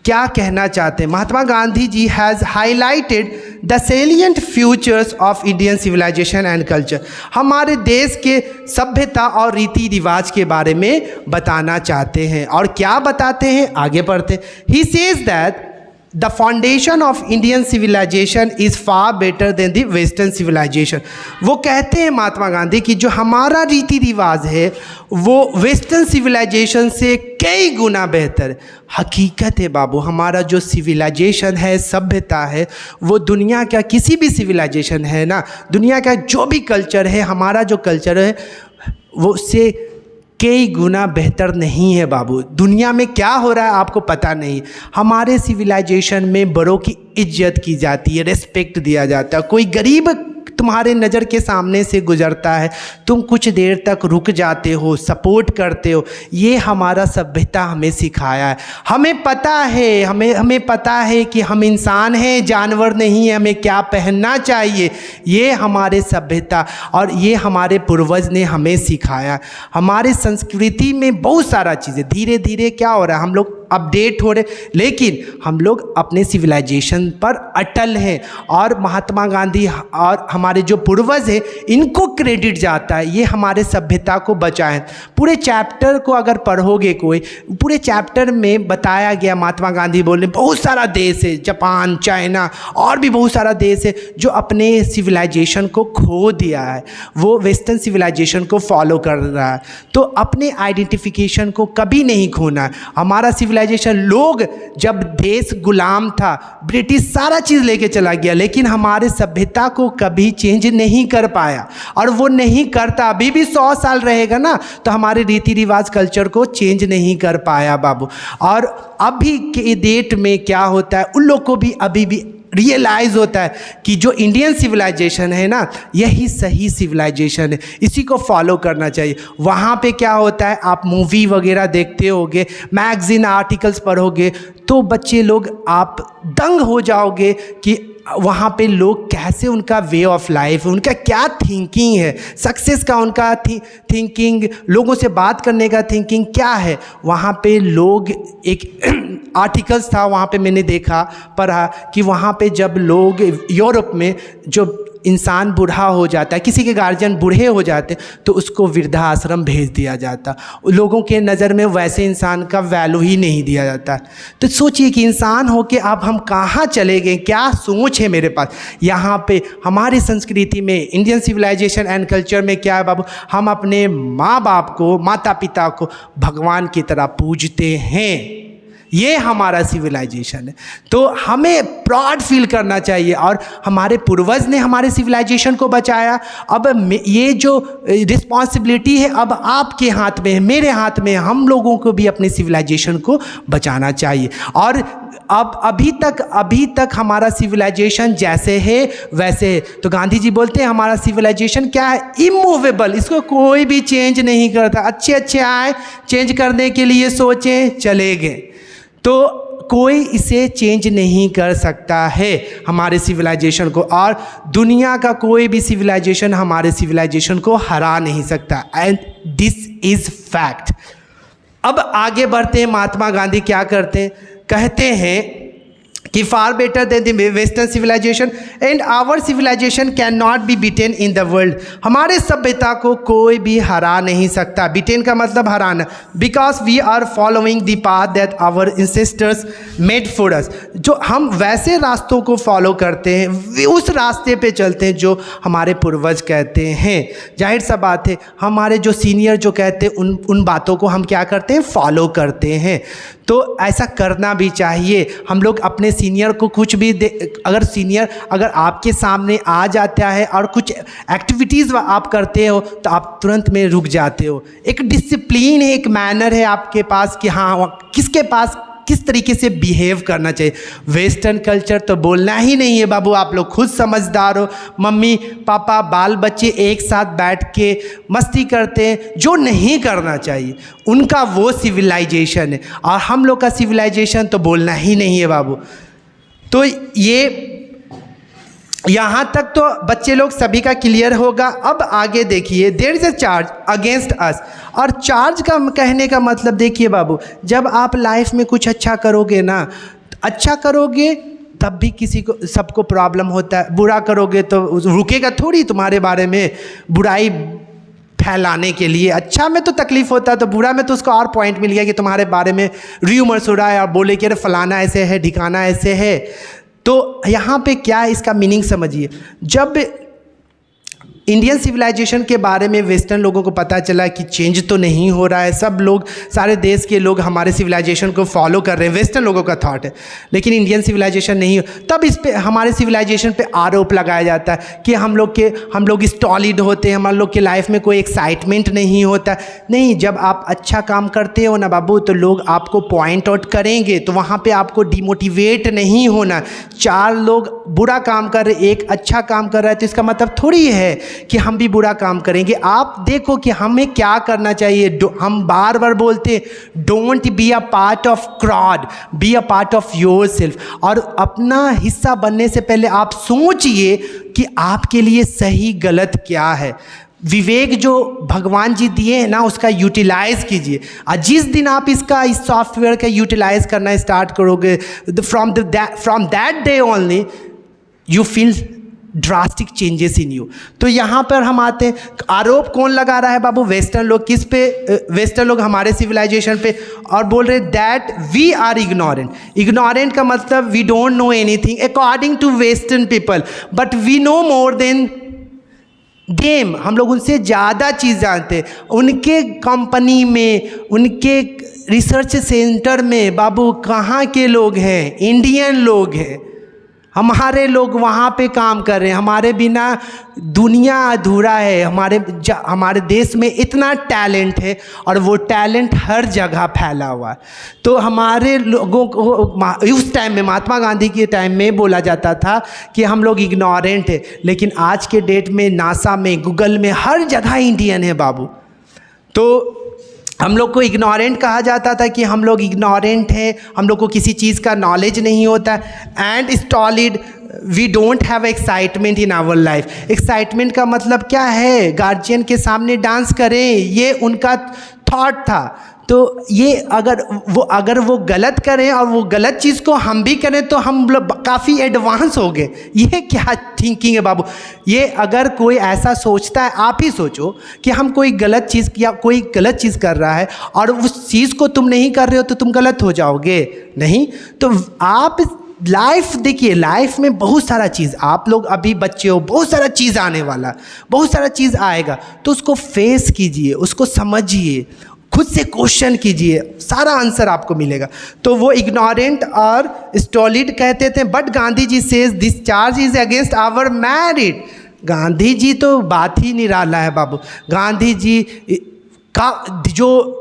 क्या कहना चाहते हैं? Mahatma Gandhi ji has highlighted the salient futures of Indian civilisation and culture, हमारे देश के सभ्यता और रीति रिवाज के बारे में बताना चाहते हैं। और क्या बताते हैं, आगे पढ़ते। He says that the foundation of Indian civilization is far better than the western civilization. वो कहते हैं महात्मा गांधी कि जो हमारा रीति रिवाज है वो वेस्टर्न सिविलाइजेशन से कई गुना बेहतर। हकीकत है बाबू, हमारा जो सिविलाइजेशन है, सभ्यता है, वो दुनिया का किसी भी सिविलाइजेशन है ना, दुनिया का जो भी कल्चर है, हमारा जो कल्चर है वो उससे कई गुना बेहतर नहीं है बाबू। दुनिया में क्या हो रहा है आपको पता नहीं। हमारे सिविलाइजेशन में बड़ों की इज्जत की जाती है, रिस्पेक्ट दिया जाता है। कोई गरीब तुम्हारे नज़र के सामने से गुजरता है, तुम कुछ देर तक रुक जाते हो, सपोर्ट करते हो। ये हमारा सभ्यता हमें सिखाया है। हमें पता है, हमें पता है कि हम इंसान हैं, जानवर नहीं है, हमें क्या पहनना चाहिए। ये हमारे सभ्यता और ये हमारे पूर्वज ने हमें सिखाया। हमारे संस्कृति में बहुत सारा चीज़ें धीरे धीरे क्या हो रहा है, हम लोग अपडेट हो रहे, लेकिन हम लोग अपने सिविलाइजेशन पर अटल हैं। और महात्मा गांधी और हमारे जो पूर्वज हैं इनको क्रेडिट जाता है, ये हमारे सभ्यता को बचाएं। पूरे चैप्टर को अगर पढ़ोगे कोई, पूरे चैप्टर में बताया गया, महात्मा गांधी बोल रहे बहुत सारा देश है, जापान, चाइना और भी बहुत सारा देश है जो अपने सिविलाइजेशन को खो दिया है, वो वेस्टर्न सिविलाइजेशन को फॉलो कर रहा है। तो अपने आइडेंटिफिकेशन को कभी नहीं खोना है। हमारा सिविलाइजेशन, लोग जब देश गुलाम था, ब्रिटिश सारा चीज़ लेके चला गया, लेकिन हमारे सभ्यता को कभी चेंज नहीं कर पाया और वो नहीं करता। अभी भी 100 साल रहेगा ना तो हमारे रीति रिवाज कल्चर को चेंज नहीं कर पाया बाबू। और अभी के डेट में क्या होता है, उन लोग को भी अभी भी रियलाइज़ होता है कि जो इंडियन सिविलाइजेशन है ना, यही सही सिविलाइजेशन है, इसी को फॉलो करना चाहिए। वहाँ पे क्या होता है, आप मूवी वगैरह देखते होगे, मैगज़ीन आर्टिकल्स पढ़ोगे तो बच्चे लोग आप दंग हो जाओगे कि वहाँ पे लोग कैसे, उनका वे ऑफ लाइफ, उनका क्या थिंकिंग है, सक्सेस का उनका थिंकिंग, लोगों से बात करने का थिंकिंग क्या है। वहाँ पे लोग, एक आर्टिकल्स था वहाँ पे मैंने देखा, पढ़ा कि वहाँ पे जब लोग यूरोप में, जो इंसान बूढ़ा हो जाता है, किसी के गार्जियन बूढ़े हो जाते तो उसको वृद्धाश्रम भेज दिया जाता। लोगों के नज़र में वैसे इंसान का वैल्यू ही नहीं दिया जाता। तो सोचिए कि इंसान हो के अब हम कहाँ चले गए, क्या सोच है मेरे पास। यहाँ पे हमारी संस्कृति में, इंडियन सिविलाइजेशन एंड कल्चर में क्या है बाबू, हम अपने माँ बाप को, माता पिता को भगवान की तरह पूजते हैं। ये हमारा सिविलाइजेशन है, तो हमें प्राउड फील करना चाहिए। और हमारे पूर्वज ने हमारे सिविलाइजेशन को बचाया। अब ये जो रिस्पॉन्सिबिलिटी है अब आपके हाथ में है, मेरे हाथ में है। हम लोगों को भी अपने सिविलाइजेशन को बचाना चाहिए। और अब अभी तक हमारा सिविलाइजेशन जैसे है वैसे है। तो गांधी जी बोलते हैं हमारा सिविलाइजेशन क्या है, इमूवेबल, इसको कोई भी चेंज नहीं करता। अच्छे आए, चेंज करने के लिए सोचें, चले गए, तो कोई इसे चेंज नहीं कर सकता है हमारे सिविलाइजेशन को। और दुनिया का कोई भी सिविलाइजेशन हमारे सिविलाइजेशन को हरा नहीं सकता, एंड दिस इज़ फैक्ट। अब आगे बढ़ते हैं, महात्मा गांधी क्या करते हैं, कहते हैं कि far better than the western civilization and our civilization can not be beaten in the world. हमारे सभ्यता को कोई भी हरा नहीं सकता। बीटेन का मतलब हराना। Because we are following the path that our ancestors made for us. जो हम वैसे रास्तों को फॉलो करते हैं, उस रास्ते पे चलते हैं जो हमारे पूर्वज कहते हैं। जाहिर सा बात है, हमारे जो सीनियर जो कहते हैं उन बातों को हम क्या करते हैं, फॉलो करते हैं। तो ऐसा करना भी चाहिए। हम लोग अपने सीनियर को कुछ भी अगर सीनियर अगर आपके सामने आ जाता है और कुछ एक्टिविटीज़ आप करते हो तो आप तुरंत में रुक जाते हो। एक डिसिप्लिन है, एक मैनर है आपके पास कि हाँ किसके पास किस तरीके से बिहेव करना चाहिए। वेस्टर्न कल्चर तो बोलना ही नहीं है बाबू, आप लोग खुद समझदार हो। मम्मी पापा बाल बच्चे एक साथ बैठ के मस्ती करते हैं, जो नहीं करना चाहिए। उनका वो सिविलाइजेशन है और हम लोग का सिविलाइजेशन तो बोलना ही नहीं है बाबू। तो ये यहाँ तक तो बच्चे लोग सभी का क्लियर होगा। अब आगे देखिए, there is a charge against us. और चार्ज का कहने का मतलब देखिए बाबू, जब आप लाइफ में कुछ अच्छा करोगे ना, अच्छा करोगे तब भी किसी को सबको प्रॉब्लम होता है। बुरा करोगे तो रुकेगा थोड़ी तुम्हारे बारे में बुराई फैलाने के लिए। अच्छा में तो तकलीफ होता है, तो बुरा में तो उसका और पॉइंट मिल गया कि तुम्हारे बारे में र्यूमर्स हो रहा है और बोले कि अरे फलाना ऐसे है, ढिकाना ऐसे है। तो यहाँ पे क्या है इसका मीनिंग समझिए। जब इंडियन सिविलाइजेशन के बारे में वेस्टर्न लोगों को पता चला कि चेंज तो नहीं हो रहा है, सब लोग, सारे देश के लोग हमारे सिविलाइजेशन को फॉलो कर रहे हैं, वेस्टर्न लोगों का थॉट है, लेकिन इंडियन सिविलाइजेशन नहीं हो, तब इस पे हमारे सिविलाइजेशन पे आरोप लगाया जाता है कि हम लोग स्टॉलिड होते हैं, हम लोग के लाइफ में कोई एक्साइटमेंट नहीं होता। नहीं, जब आप अच्छा काम करते हो ना बाबू, तो लोग आपको पॉइंट आउट करेंगे, तो वहाँ पर आपको डिमोटिवेट नहीं होना। 4 लोग बुरा काम कर रहे, एक अच्छा काम कर रहा है, तो इसका मतलब थोड़ी है कि हम भी बुरा काम करेंगे। आप देखो कि हमें क्या करना चाहिए। हम बार बार बोलते don't be a part of crowd, be a part of yourself. और अपना हिस्सा बनने से पहले आप सोचिए कि आपके लिए सही गलत क्या है। विवेक जो भगवान जी दिए हैं ना, उसका यूटिलाइज कीजिए। और जिस दिन आप इस सॉफ्टवेयर का यूटिलाइज करना स्टार्ट करोगे, from that day only you feel drastic changes in you. तो यहाँ पर हम आते हैं, आरोप कौन लगा रहा है बाबू? वेस्टर्न लोग। किस पे? वेस्टर्न लोग हमारे सिविलाइजेशन पे, और बोल रहे that we are ignorant. Ignorant का मतलब we don't know anything according to western people, but we know more than them. हम लोग उनसे ज़्यादा चीज़ जानते हैं। उनके कंपनी में, उनके रिसर्च सेंटर में बाबू कहाँ के लोग हैं? इंडियन लोग हैं। हमारे लोग वहाँ पे काम कर रहे हैं। हमारे बिना दुनिया अधूरा है। हमारे देश में इतना टैलेंट है और वो टैलेंट हर जगह फैला हुआ है। तो हमारे लोगों को उस टाइम में, महात्मा गांधी के टाइम में बोला जाता था कि हम लोग इग्नोरेंट है, लेकिन आज के डेट में नासा में, गूगल में, हर जगह इंडियन है बाबू। तो हम लोग को इग्नोरेंट कहा जाता था कि हम लोग इग्नोरेंट हैं, हम लोग को किसी चीज़ का नॉलेज नहीं होता। And stolid, we don't have excitement in our life. Excitement का मतलब क्या है? गार्जियन के सामने डांस करें, ये उनका थॉट था। तो ये अगर वो गलत करें और वो गलत चीज़ को हम भी करें तो हम लोग काफ़ी एडवांस हो गए। ये क्या थिंकिंग है बाबू? ये अगर कोई ऐसा सोचता है, आप ही सोचो कि हम कोई गलत चीज़ या कोई गलत चीज़ कर रहा है और उस चीज़ को तुम नहीं कर रहे हो तो तुम गलत हो जाओगे? नहीं। तो आप लाइफ देखिए, लाइफ में बहुत सारा चीज़, आप लोग अभी बच्चे हो, बहुत सारा चीज़ आने वाला, बहुत सारा चीज़ आएगा, तो उसको फेस कीजिए, उसको समझिए, खुद से क्वेश्चन कीजिए, सारा आंसर आपको मिलेगा। तो वो इग्नोरेंट और स्टॉलिड कहते थे, but Gandhi ji says this charge is against our merit. Gandhi ji तो बात ही निराला है बाबू। गांधी जी का जो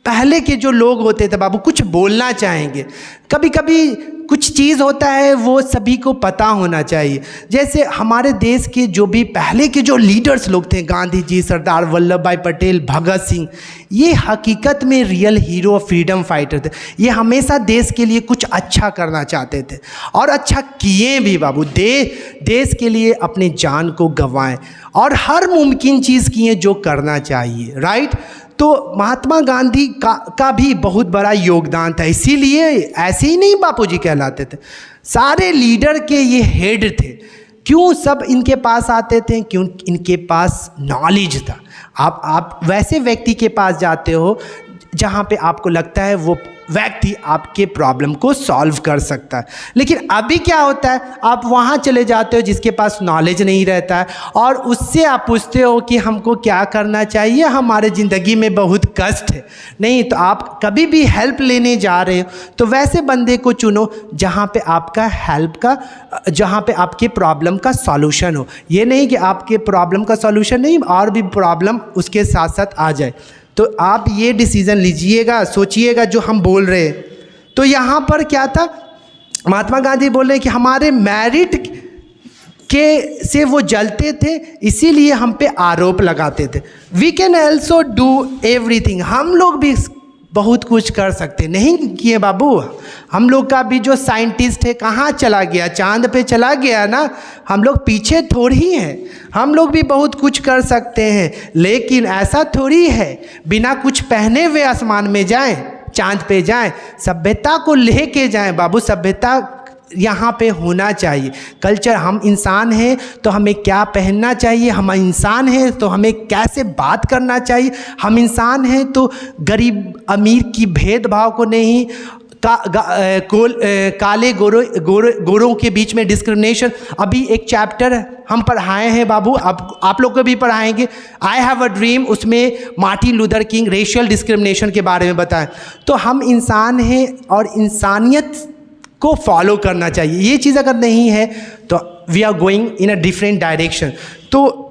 पहले के जो लोग होते थे बाबू, कुछ बोलना चाहेंगे, कभी कभी कुछ चीज़ होता है वो सभी को पता होना चाहिए। जैसे हमारे देश के जो भी पहले के जो लीडर्स लोग थे, गांधी जी, सरदार वल्लभ भाई पटेल, भगत सिंह, ये हकीकत में real hero of freedom fighter थे। ये हमेशा देश के लिए कुछ अच्छा करना चाहते थे और अच्छा किए भी बाबू। देश के लिए अपनी जान को गंवाएं और हर मुमकिन चीज़ किए जो करना चाहिए, राइट। तो महात्मा गांधी का भी बहुत बड़ा योगदान था, इसीलिए ऐसे ही नहीं बापूजी कहलाते थे, सारे लीडर के ये हेड थे। क्यों सब इनके पास आते थे? क्यों? इनके पास नॉलेज था। आप वैसे व्यक्ति के पास जाते हो जहाँ पे आपको लगता है वो व्यक्ति आपके प्रॉब्लम को सॉल्व कर सकता है। लेकिन अभी क्या होता है, आप वहाँ चले जाते हो जिसके पास नॉलेज नहीं रहता है और उससे आप पूछते हो कि हमको क्या करना चाहिए, हमारे ज़िंदगी में बहुत कष्ट है। नहीं, तो आप कभी भी हेल्प लेने जा रहे हो तो वैसे बंदे को चुनो जहाँ पे आपका जहाँ पे आपके प्रॉब्लम का सॉल्यूशन हो। ये नहीं कि आपके प्रॉब्लम का सॉल्यूशन नहीं और भी प्रॉब्लम उसके साथ साथ आ जाए। तो आप ये डिसीज़न लीजिएगा, सोचिएगा जो हम बोल रहे हैं। तो यहाँ पर क्या था, महात्मा गांधी बोल रहे हैं कि हमारे मेरिट के से वो जलते थे, इसीलिए हम पे आरोप लगाते थे। We can also do everything, हम लोग भी बहुत कुछ कर सकते नहीं किए बाबू। हम लोग का भी जो साइंटिस्ट है कहाँ चला गया? चांद पे चला गया ना। हम लोग पीछे थोड़ी हैं, हम लोग भी बहुत कुछ कर सकते हैं। लेकिन ऐसा थोड़ी है बिना कुछ पहने हुए आसमान में जाएं, चांद पे जाएं, सभ्यता को लेके जाएं बाबू। सभ्यता यहाँ पे होना चाहिए। कल्चर, हम इंसान हैं तो हमें क्या पहनना चाहिए, हम इंसान हैं तो हमें कैसे बात करना चाहिए, हम इंसान हैं तो गरीब अमीर की भेदभाव को नहीं, काले गोरों के बीच में डिस्क्रिमिनेशन। अभी एक चैप्टर हम पढ़ाए हैं बाबू, आप लोग को भी पढ़ाएंगे, आई हैव अ ड्रीम, उसमें Martin Luther king racial discrimination के बारे में बताएं। तो हम इंसान हैं और इंसानियत को फॉलो करना चाहिए। ये चीज़ अगर नहीं है तो we are going in a different direction. तो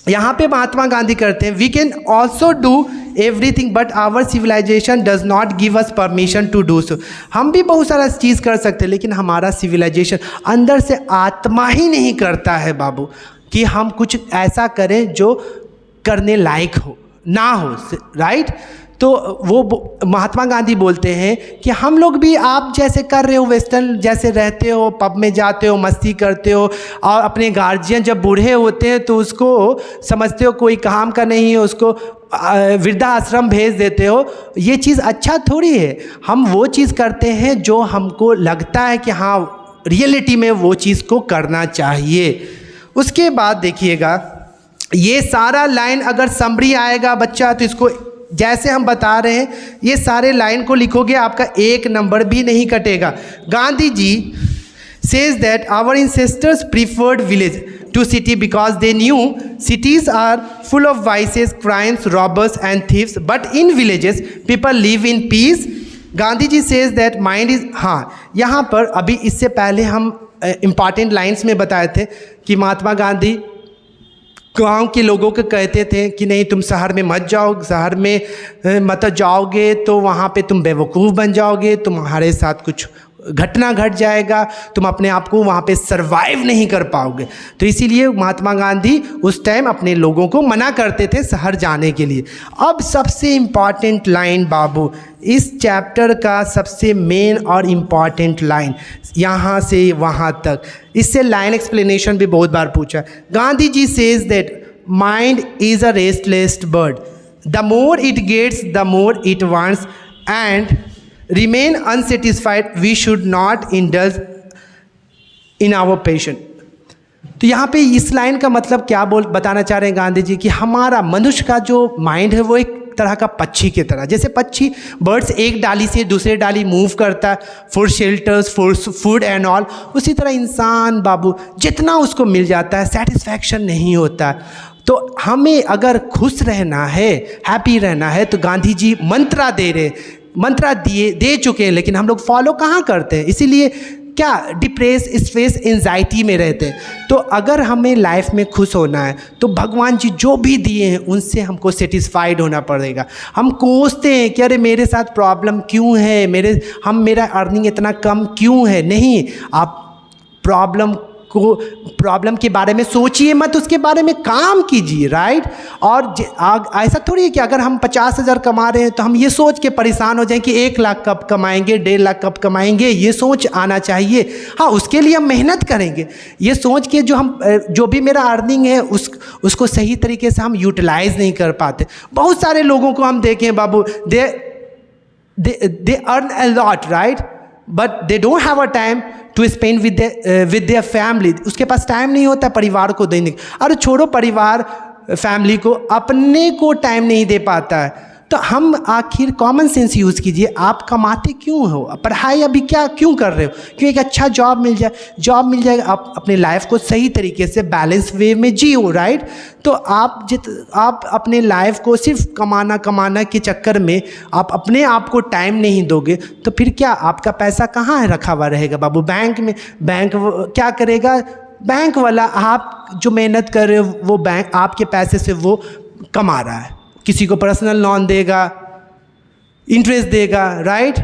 यहाँ पे महात्मा गांधी करते हैं, we can also do everything but our civilization does not give us permission to do so. हम भी बहुत सारा चीज़ कर सकते हैं लेकिन हमारा सिविलाइजेशन अंदर से आत्मा ही नहीं करता है बाबू कि हम कुछ ऐसा करें जो करने लायक हो ना हो, राइट। तो वो महात्मा गांधी बोलते हैं कि हम लोग भी आप जैसे कर रहे हो, वेस्टर्न जैसे रहते हो, पब में जाते हो, मस्ती करते हो, और अपने गार्जियन जब बूढ़े होते हैं तो उसको समझते हो कोई काम का नहीं है, उसको वृद्धाश्रम भेज देते हो। ये चीज़ अच्छा थोड़ी है। हम वो चीज़ करते हैं जो हमको लगता है कि हाँ रियलिटी में वो चीज़ को करना चाहिए। उसके बाद देखिएगा, ये सारा लाइन अगर समरी आएगा बच्चा तो इसको जैसे हम बता रहे हैं ये सारे लाइन को लिखोगे, आपका एक नंबर भी नहीं कटेगा। Gandhi ji says that our ancestors preferred village to city because they knew cities are full of vices, crimes, robbers and thieves, but in villages people live in peace. Gandhi ji says that mind is, हाँ यहाँ पर अभी इससे पहले हम important lines में बताए थे कि महात्मा गांधी गांव के लोगों को कहते थे कि नहीं तुम शहर में मत जाओ, शहर में मत जाओगे तो वहाँ पे तुम बेवकूफ़ बन जाओगे, तुम्हारे साथ कुछ घटना घट जाएगा, तुम अपने आप को वहाँ पे सरवाइव नहीं कर पाओगे। तो इसीलिए महात्मा गांधी उस टाइम अपने लोगों को मना करते थे शहर जाने के लिए। अब सबसे इम्पॉर्टेंट लाइन बाबू, इस चैप्टर का सबसे मेन और इम्पॉर्टेंट लाइन, यहाँ से वहाँ तक, इससे लाइन एक्सप्लेनेशन भी बहुत बार पूछा। Gandhi ji says that mind is a restless bird, the more it gets the more it wants and remain unsatisfied, we should not indulge in our passion। तो यहाँ पे इस लाइन का मतलब क्या बताना चाह रहे हैं गांधी जी कि हमारा मनुष्य का जो माइंड है वो एक तरह का पक्षी की तरह, जैसे पक्षी बर्ड्स एक डाली से दूसरे डाली मूव करता है for shelters, for food and all, उसी तरह इंसान बाबू जितना उसको मिल जाता है सेटिस्फैक्शन नहीं होता। तो हमें अगर खुश रहना है, हैप्पी रहना है, तो गांधी जी मंत्रा दे चुके हैं, लेकिन हम लोग फॉलो कहाँ करते हैं, इसीलिए क्या डिप्रेस, स्ट्रेस, एंजाइटी में रहते हैं। तो अगर हमें लाइफ में खुश होना है तो भगवान जी जो भी दिए हैं उनसे हमको सेटिस्फाइड होना पड़ेगा। हम कोसते हैं कि अरे मेरे साथ प्रॉब्लम क्यों है, मेरा अर्निंग इतना कम क्यों है। नहीं, आप प्रॉब्लम के बारे में सोचिए मत, उसके बारे में काम कीजिए, राइट। और ऐसा थोड़ी है कि अगर हम 50,000 कमा रहे हैं तो हम ये सोच के परेशान हो जाएं कि 1 लाख कब कमाएंगे, 1.5 लाख कब कमाएंगे, ये सोच आना चाहिए। हाँ, उसके लिए हम मेहनत करेंगे, ये सोच के जो भी मेरा अर्निंग है उसको सही तरीके से हम यूटिलाइज नहीं कर पाते। बहुत सारे लोगों को हम देखें बाबू, they earn a lot, right, but they don't have a time to spend with their family. उसके पास टाइम नहीं होता परिवार को देने का। अरे छोड़ो परिवार फैमिली को, अपने को टाइम नहीं दे पाता है। तो हम आखिर कॉमन सेंस यूज़ कीजिए, आप कमाते क्यों हो, पढ़ाई अभी क्यों कर रहे हो, क्यों एक अच्छा जॉब मिल जाएगा, आप अपने लाइफ को सही तरीके से बैलेंस वे में जियो, राइट। तो आप अपने लाइफ को सिर्फ कमाना के चक्कर में आप अपने आप को टाइम नहीं दोगे तो फिर क्या आपका पैसा कहाँ है रखा हुआ रहेगा बाबू, बैंक में। बैंक क्या करेगा, बैंक वाला आप जो मेहनत कर रहे हो वो बैंक आपके पैसे से वो कमा रहा है, किसी को पर्सनल लोन देगा, इंटरेस्ट देगा, राइट।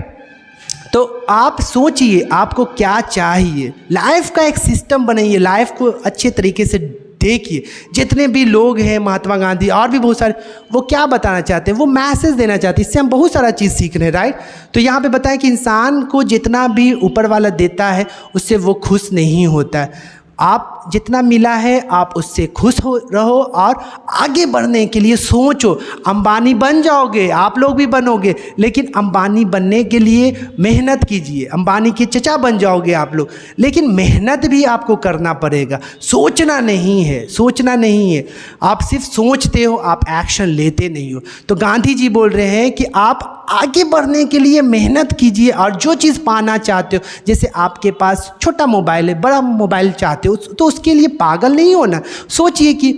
तो आप सोचिए आपको क्या चाहिए, लाइफ का एक सिस्टम बनाइए, लाइफ को अच्छे तरीके से देखिए। जितने भी लोग हैं, महात्मा गांधी और भी बहुत सारे, वो क्या बताना चाहते हैं, वो मैसेज देना चाहते हैं। इससे हम बहुत सारा चीज़ सीख रहे हैं, राइट। तो यहाँ पे बताएं कि इंसान को जितना भी ऊपर वाला देता है उससे वो खुश नहीं होता है। आप जितना मिला है आप उससे खुश हो रहो और आगे बढ़ने के लिए सोचो। अंबानी बन जाओगे, आप लोग भी बनोगे, लेकिन अंबानी बनने के लिए मेहनत कीजिए। अंबानी के चचा बन जाओगे आप लोग, लेकिन मेहनत भी आपको करना पड़ेगा। सोचना नहीं है, सोचना नहीं है। आप सिर्फ सोचते हो, आप एक्शन लेते नहीं हो। तो गांधी जी बोल रहे हैं कि आप आगे बढ़ने के लिए मेहनत कीजिए और जो चीज़ पाना चाहते हो, जैसे आपके पास छोटा मोबाइल है, बड़ा मोबाइल चाहते हो, तो उसके लिए पागल नहीं होना। सोचिए कि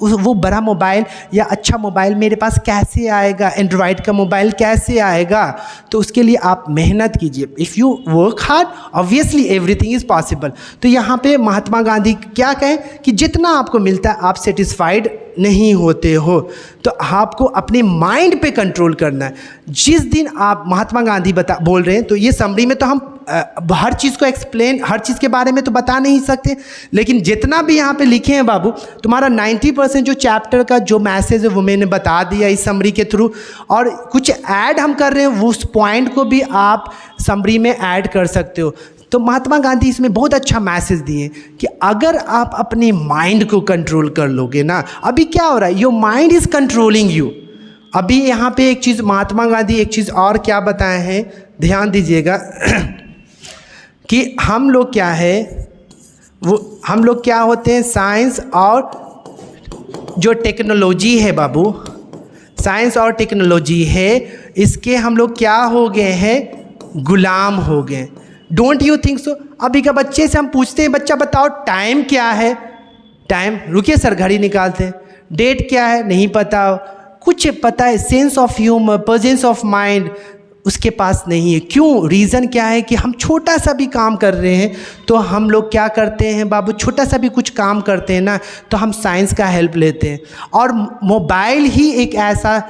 वो बड़ा मोबाइल या अच्छा मोबाइल मेरे पास कैसे आएगा, एंड्रॉयड का मोबाइल कैसे आएगा। तो उसके लिए आप मेहनत कीजिए। If you work hard obviously everything is possible. तो यहाँ पे महात्मा गांधी क्या कहें कि जितना आपको मिलता है आप सेटिस्फाइड नहीं होते हो, तो आपको अपने माइंड पे कंट्रोल करना है। जिस दिन आप महात्मा गांधी बोल रहे हैं, तो ये समरी में तो हम हर चीज़ को एक्सप्लेन, हर चीज़ के बारे में तो बता नहीं सकते, लेकिन जितना भी यहाँ पे लिखे हैं बाबू, तुम्हारा 90% जो चैप्टर का जो मैसेज है वो मैंने बता दिया इस समरी के थ्रू, और कुछ ऐड हम कर रहे हैं, उस पॉइंट को भी आप समरी में ऐड कर सकते हो। तो महात्मा गांधी इसमें बहुत अच्छा मैसेज दिए कि अगर आप अपने माइंड को कंट्रोल कर लोगे ना, अभी क्या हो रहा है, your mind is controlling you. अभी यहाँ पे एक चीज़ महात्मा गांधी एक चीज़ और क्या बताए हैं, ध्यान दीजिएगा कि हम लोग क्या है, वो हम लोग क्या होते हैं, साइंस और जो टेक्नोलॉजी है बाबू, साइंस और टेक्नोलॉजी है, इसके हम लोग क्या हो गए हैं, गुलाम हो गए। Don't you think so? अभी का बच्चे से हम पूछते हैं, बच्चा बताओ टाइम क्या है, टाइम, रुकिए सर घड़ी निकालते हैं, डेट क्या है, नहीं पता, कुछ पता है, sense of humour, presence of mind उसके पास नहीं है। क्यों? रीज़न क्या है कि हम छोटा सा भी काम कर रहे हैं तो हम लोग क्या करते हैं बाबू, छोटा सा भी कुछ काम करते हैं ना तो हम साइंस का हेल्प लेते हैं, और मोबाइल ही एक ऐसा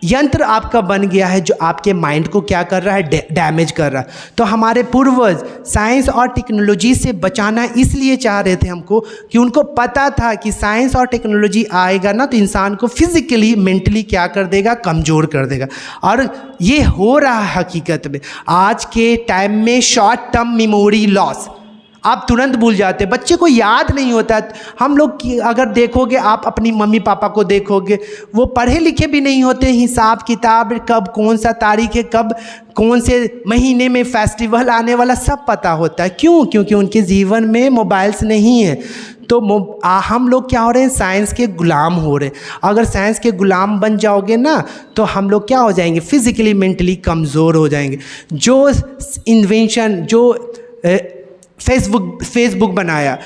यंत्र आपका बन गया है जो आपके माइंड को क्या कर रहा है, डैमेज कर रहा है। तो हमारे पूर्वज साइंस और टेक्नोलॉजी से बचाना इसलिए चाह रहे थे हमको कि उनको पता था कि साइंस और टेक्नोलॉजी आएगा ना तो इंसान को फिजिकली मेंटली क्या कर देगा, कमज़ोर कर देगा। और ये हो रहा है हकीकत में। आज के टाइम में शॉर्ट टर्म मेमोरी लॉस, आप तुरंत भूल जाते, बच्चे को याद नहीं होता। हम लोग की अगर देखोगे, आप अपनी मम्मी पापा को देखोगे, वो पढ़े लिखे भी नहीं होते, हिसाब किताब कब कौन सा तारीख है, कब कौन से महीने में फेस्टिवल आने वाला सब पता होता है। क्यों? क्योंकि उनके जीवन में मोबाइल्स नहीं है। तो हम लोग क्या हो रहे हैं, साइंस के गुलाम हो रहे हैं। अगर साइंस के गुलाम बन जाओगे ना तो हम लोग क्या हो जाएंगे, फिजिकली मेंटली कमज़ोर हो जाएंगे। जो इन्वेंशन, जो फेसबुक बनाया,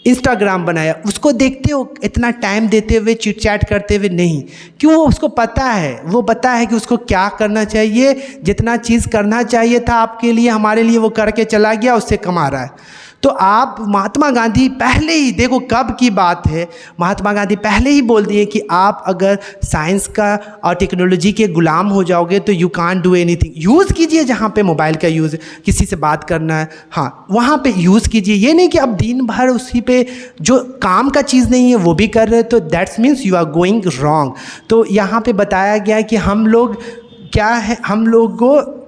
इंस्टाग्राम बनाया, उसको देखते हो इतना टाइम देते हुए, चिट चैट करते हुए नहीं। क्यों? वो उसको पता है, वो पता है कि उसको क्या करना चाहिए, जितना चीज़ करना चाहिए था आपके लिए, हमारे लिए, वो करके चला गया, उससे कमा रहा है। तो आप महात्मा गांधी पहले ही, देखो कब की बात है, महात्मा गांधी पहले ही बोल दिए कि आप अगर साइंस का और टेक्नोलॉजी के गुलाम हो जाओगे तो you can't do anything. Use कीजिए, जहाँ पे मोबाइल का यूज़, किसी से बात करना है, हाँ वहाँ पे यूज़ कीजिए। ये नहीं कि अब दिन भर उसी पे जो काम का चीज़ नहीं है वो भी कर रहे हो, तो that's means you are going wrong. तो यहाँ पे बताया गया कि हम लोग क्या है, हम लोग को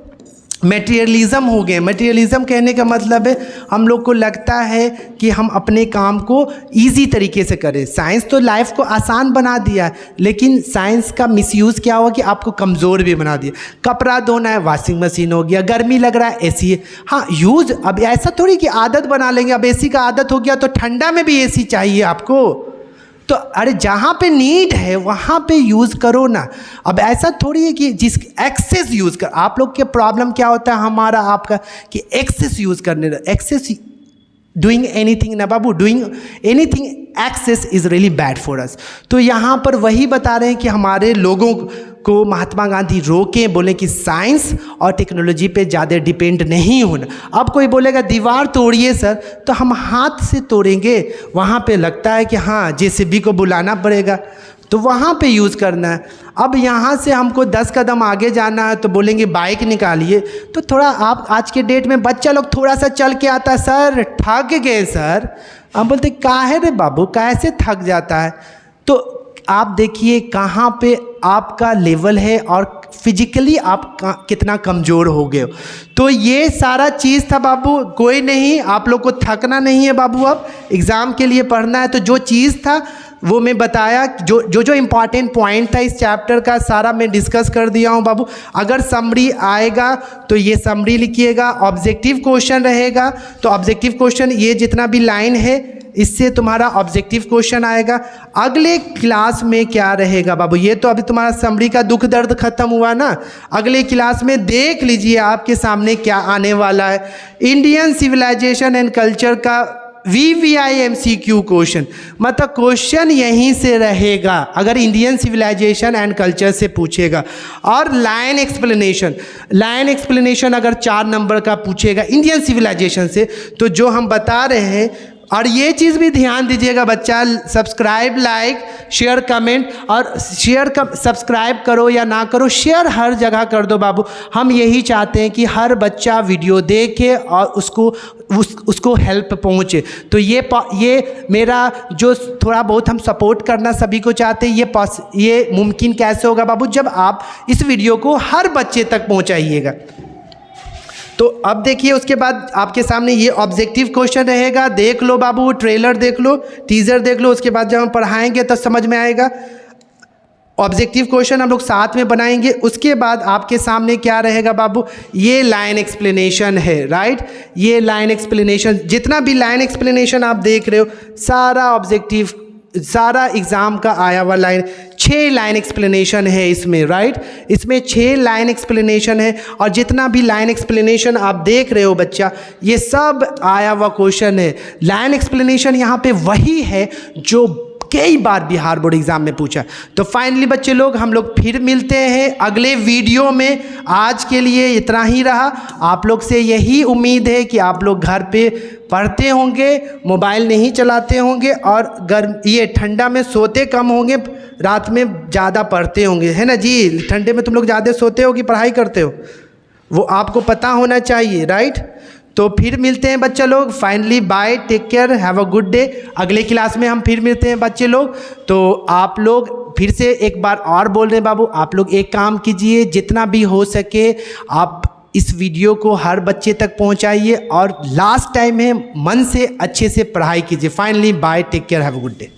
मटेरियलिज़म हो गए। मटेरियलिज़म कहने का मतलब है हम लोग को लगता है कि हम अपने काम को इजी तरीके से करें। साइंस तो लाइफ को आसान बना दिया, लेकिन साइंस का मिसयूज़ क्या हुआ कि आपको कमज़ोर भी बना दिया। कपड़ा धोना है, वॉशिंग मशीन हो गया, गर्मी लग रहा है, एसी है। हाँ यूज़, अब ऐसा थोड़ी कि आदत बना लेंगे, अब एसी का आदत हो गया तो ठंडा में भी एसी चाहिए आपको। तो अरे जहाँ पे नीड है वहाँ पे यूज़ करो ना। अब ऐसा थोड़ी है कि जिस एक्सेस यूज़ कर, आप लोग के प्रॉब्लम क्या होता है हमारा आपका कि एक्सेस यूज़ करने, एक्सेस डूइंग एनीथिंग ना बाबू, doing anything excess is really bad for us. तो यहाँ पर वही बता रहे हैं कि हमारे लोगों को महात्मा गांधी रोके, बोले कि साइंस और टेक्नोलॉजी पे ज़्यादा डिपेंड नहीं होना। अब कोई बोलेगा दीवार तोड़िए सर, तो हम हाथ से तोड़ेंगे, वहाँ पे लगता है कि हाँ जेसीबी को बुलाना पड़ेगा, तो वहाँ पे यूज़ करना है। अब यहाँ से हमको 10 कदम आगे जाना है तो बोलेंगे बाइक निकालिए, तो थोड़ा आप आज के डेट में बच्चा लोग थोड़ा सा चल के आता है, सर थक गए सर। हम बोलते काहे रे बाबू, कैसे थक जाता है? तो आप देखिए कहाँ पे आपका लेवल है और फिजिकली आप कितना कमज़ोर हो गए हो। तो ये सारा चीज़ था बाबू, कोई नहीं, आप लोग को थकना नहीं है बाबू, अब एग्ज़ाम के लिए पढ़ना है। तो जो चीज़ था वो मैं बताया, जो इम्पॉर्टेंट पॉइंट था इस चैप्टर का सारा मैं डिस्कस कर दिया हूँ बाबू। अगर समरी आएगा तो ये समरी लिखिएगा, ऑब्जेक्टिव क्वेश्चन रहेगा तो ऑब्जेक्टिव क्वेश्चन ये जितना भी लाइन है इससे तुम्हारा ऑब्जेक्टिव क्वेश्चन आएगा। अगले क्लास में क्या रहेगा बाबू, ये तो अभी तुम्हारा समरी का दुख दर्द खत्म हुआ ना, अगले क्लास में देख लीजिए आपके सामने क्या आने वाला है। इंडियन सिविलाइजेशन एंड कल्चर का VVIMCQ क्वेश्चन, मतलब क्वेश्चन यहीं से रहेगा अगर इंडियन सिविलाइजेशन एंड कल्चर से पूछेगा। और लाइन एक्सप्लेनेशन अगर 4 नंबर का पूछेगा इंडियन सिविलाइजेशन से, तो जो हम बता रहे हैं, और ये चीज़ भी ध्यान दीजिएगा बच्चा, सब्सक्राइब, लाइक, शेयर, कमेंट, और सब्सक्राइब करो या ना करो, शेयर हर जगह कर दो बाबू। हम यही चाहते हैं कि हर बच्चा वीडियो देखे और उसको हेल्प पहुँचे। तो ये मेरा जो थोड़ा बहुत हम सपोर्ट करना सभी को चाहते हैं, ये मुमकिन कैसे होगा बाबू, जब आप इस वीडियो को हर बच्चे तक पहुँचाइएगा। तो अब देखिए उसके बाद आपके सामने ये ऑब्जेक्टिव क्वेश्चन रहेगा, देख लो बाबू, ट्रेलर देख लो, टीजर देख लो, उसके बाद जब हम पढ़ाएंगे तो समझ में आएगा। ऑब्जेक्टिव क्वेश्चन हम लोग साथ में बनाएंगे। उसके बाद आपके सामने क्या रहेगा बाबू, ये लाइन एक्सप्लेनेशन है, राइट। ये लाइन एक्सप्लेनेशन, जितना भी लाइन एक्सप्लेनेशन आप देख रहे हो सारा ऑब्जेक्टिव, सारा एग्ज़ाम का आया हुआ लाइन, 6 लाइन एक्सप्लेनेशन है इसमें, राइट। इसमें 6 लाइन एक्सप्लेनेशन है, और जितना भी लाइन एक्सप्लेनेशन आप देख रहे हो बच्चा, ये सब आया हुआ क्वेश्चन है। लाइन एक्सप्लेनेशन यहाँ पे वही है जो कई बार बिहार बोर्ड एग्जाम में पूछा। तो फाइनली बच्चे लोग, हम लोग फिर मिलते हैं अगले वीडियो में। आज के लिए इतना ही रहा। आप लोग से यही उम्मीद है कि आप लोग घर पे पढ़ते होंगे, मोबाइल नहीं चलाते होंगे, और ये ठंडा में सोते कम होंगे, रात में ज़्यादा पढ़ते होंगे, है ना जी। ठंडे में तुम लोग ज़्यादा सोते हो कि पढ़ाई करते हो, वो आपको पता होना चाहिए, राइट। तो फिर मिलते हैं बच्चे लोग। Finally bye, take care, have a good day. अगले क्लास में हम फिर मिलते हैं बच्चे लोग। तो आप लोग फिर से एक बार और बोल रहे हैं बाबू, आप लोग एक काम कीजिए, जितना भी हो सके आप इस वीडियो को हर बच्चे तक पहुंचाइए, और लास्ट टाइम है, मन से अच्छे से पढ़ाई कीजिए। Finally bye, take care, have a good day.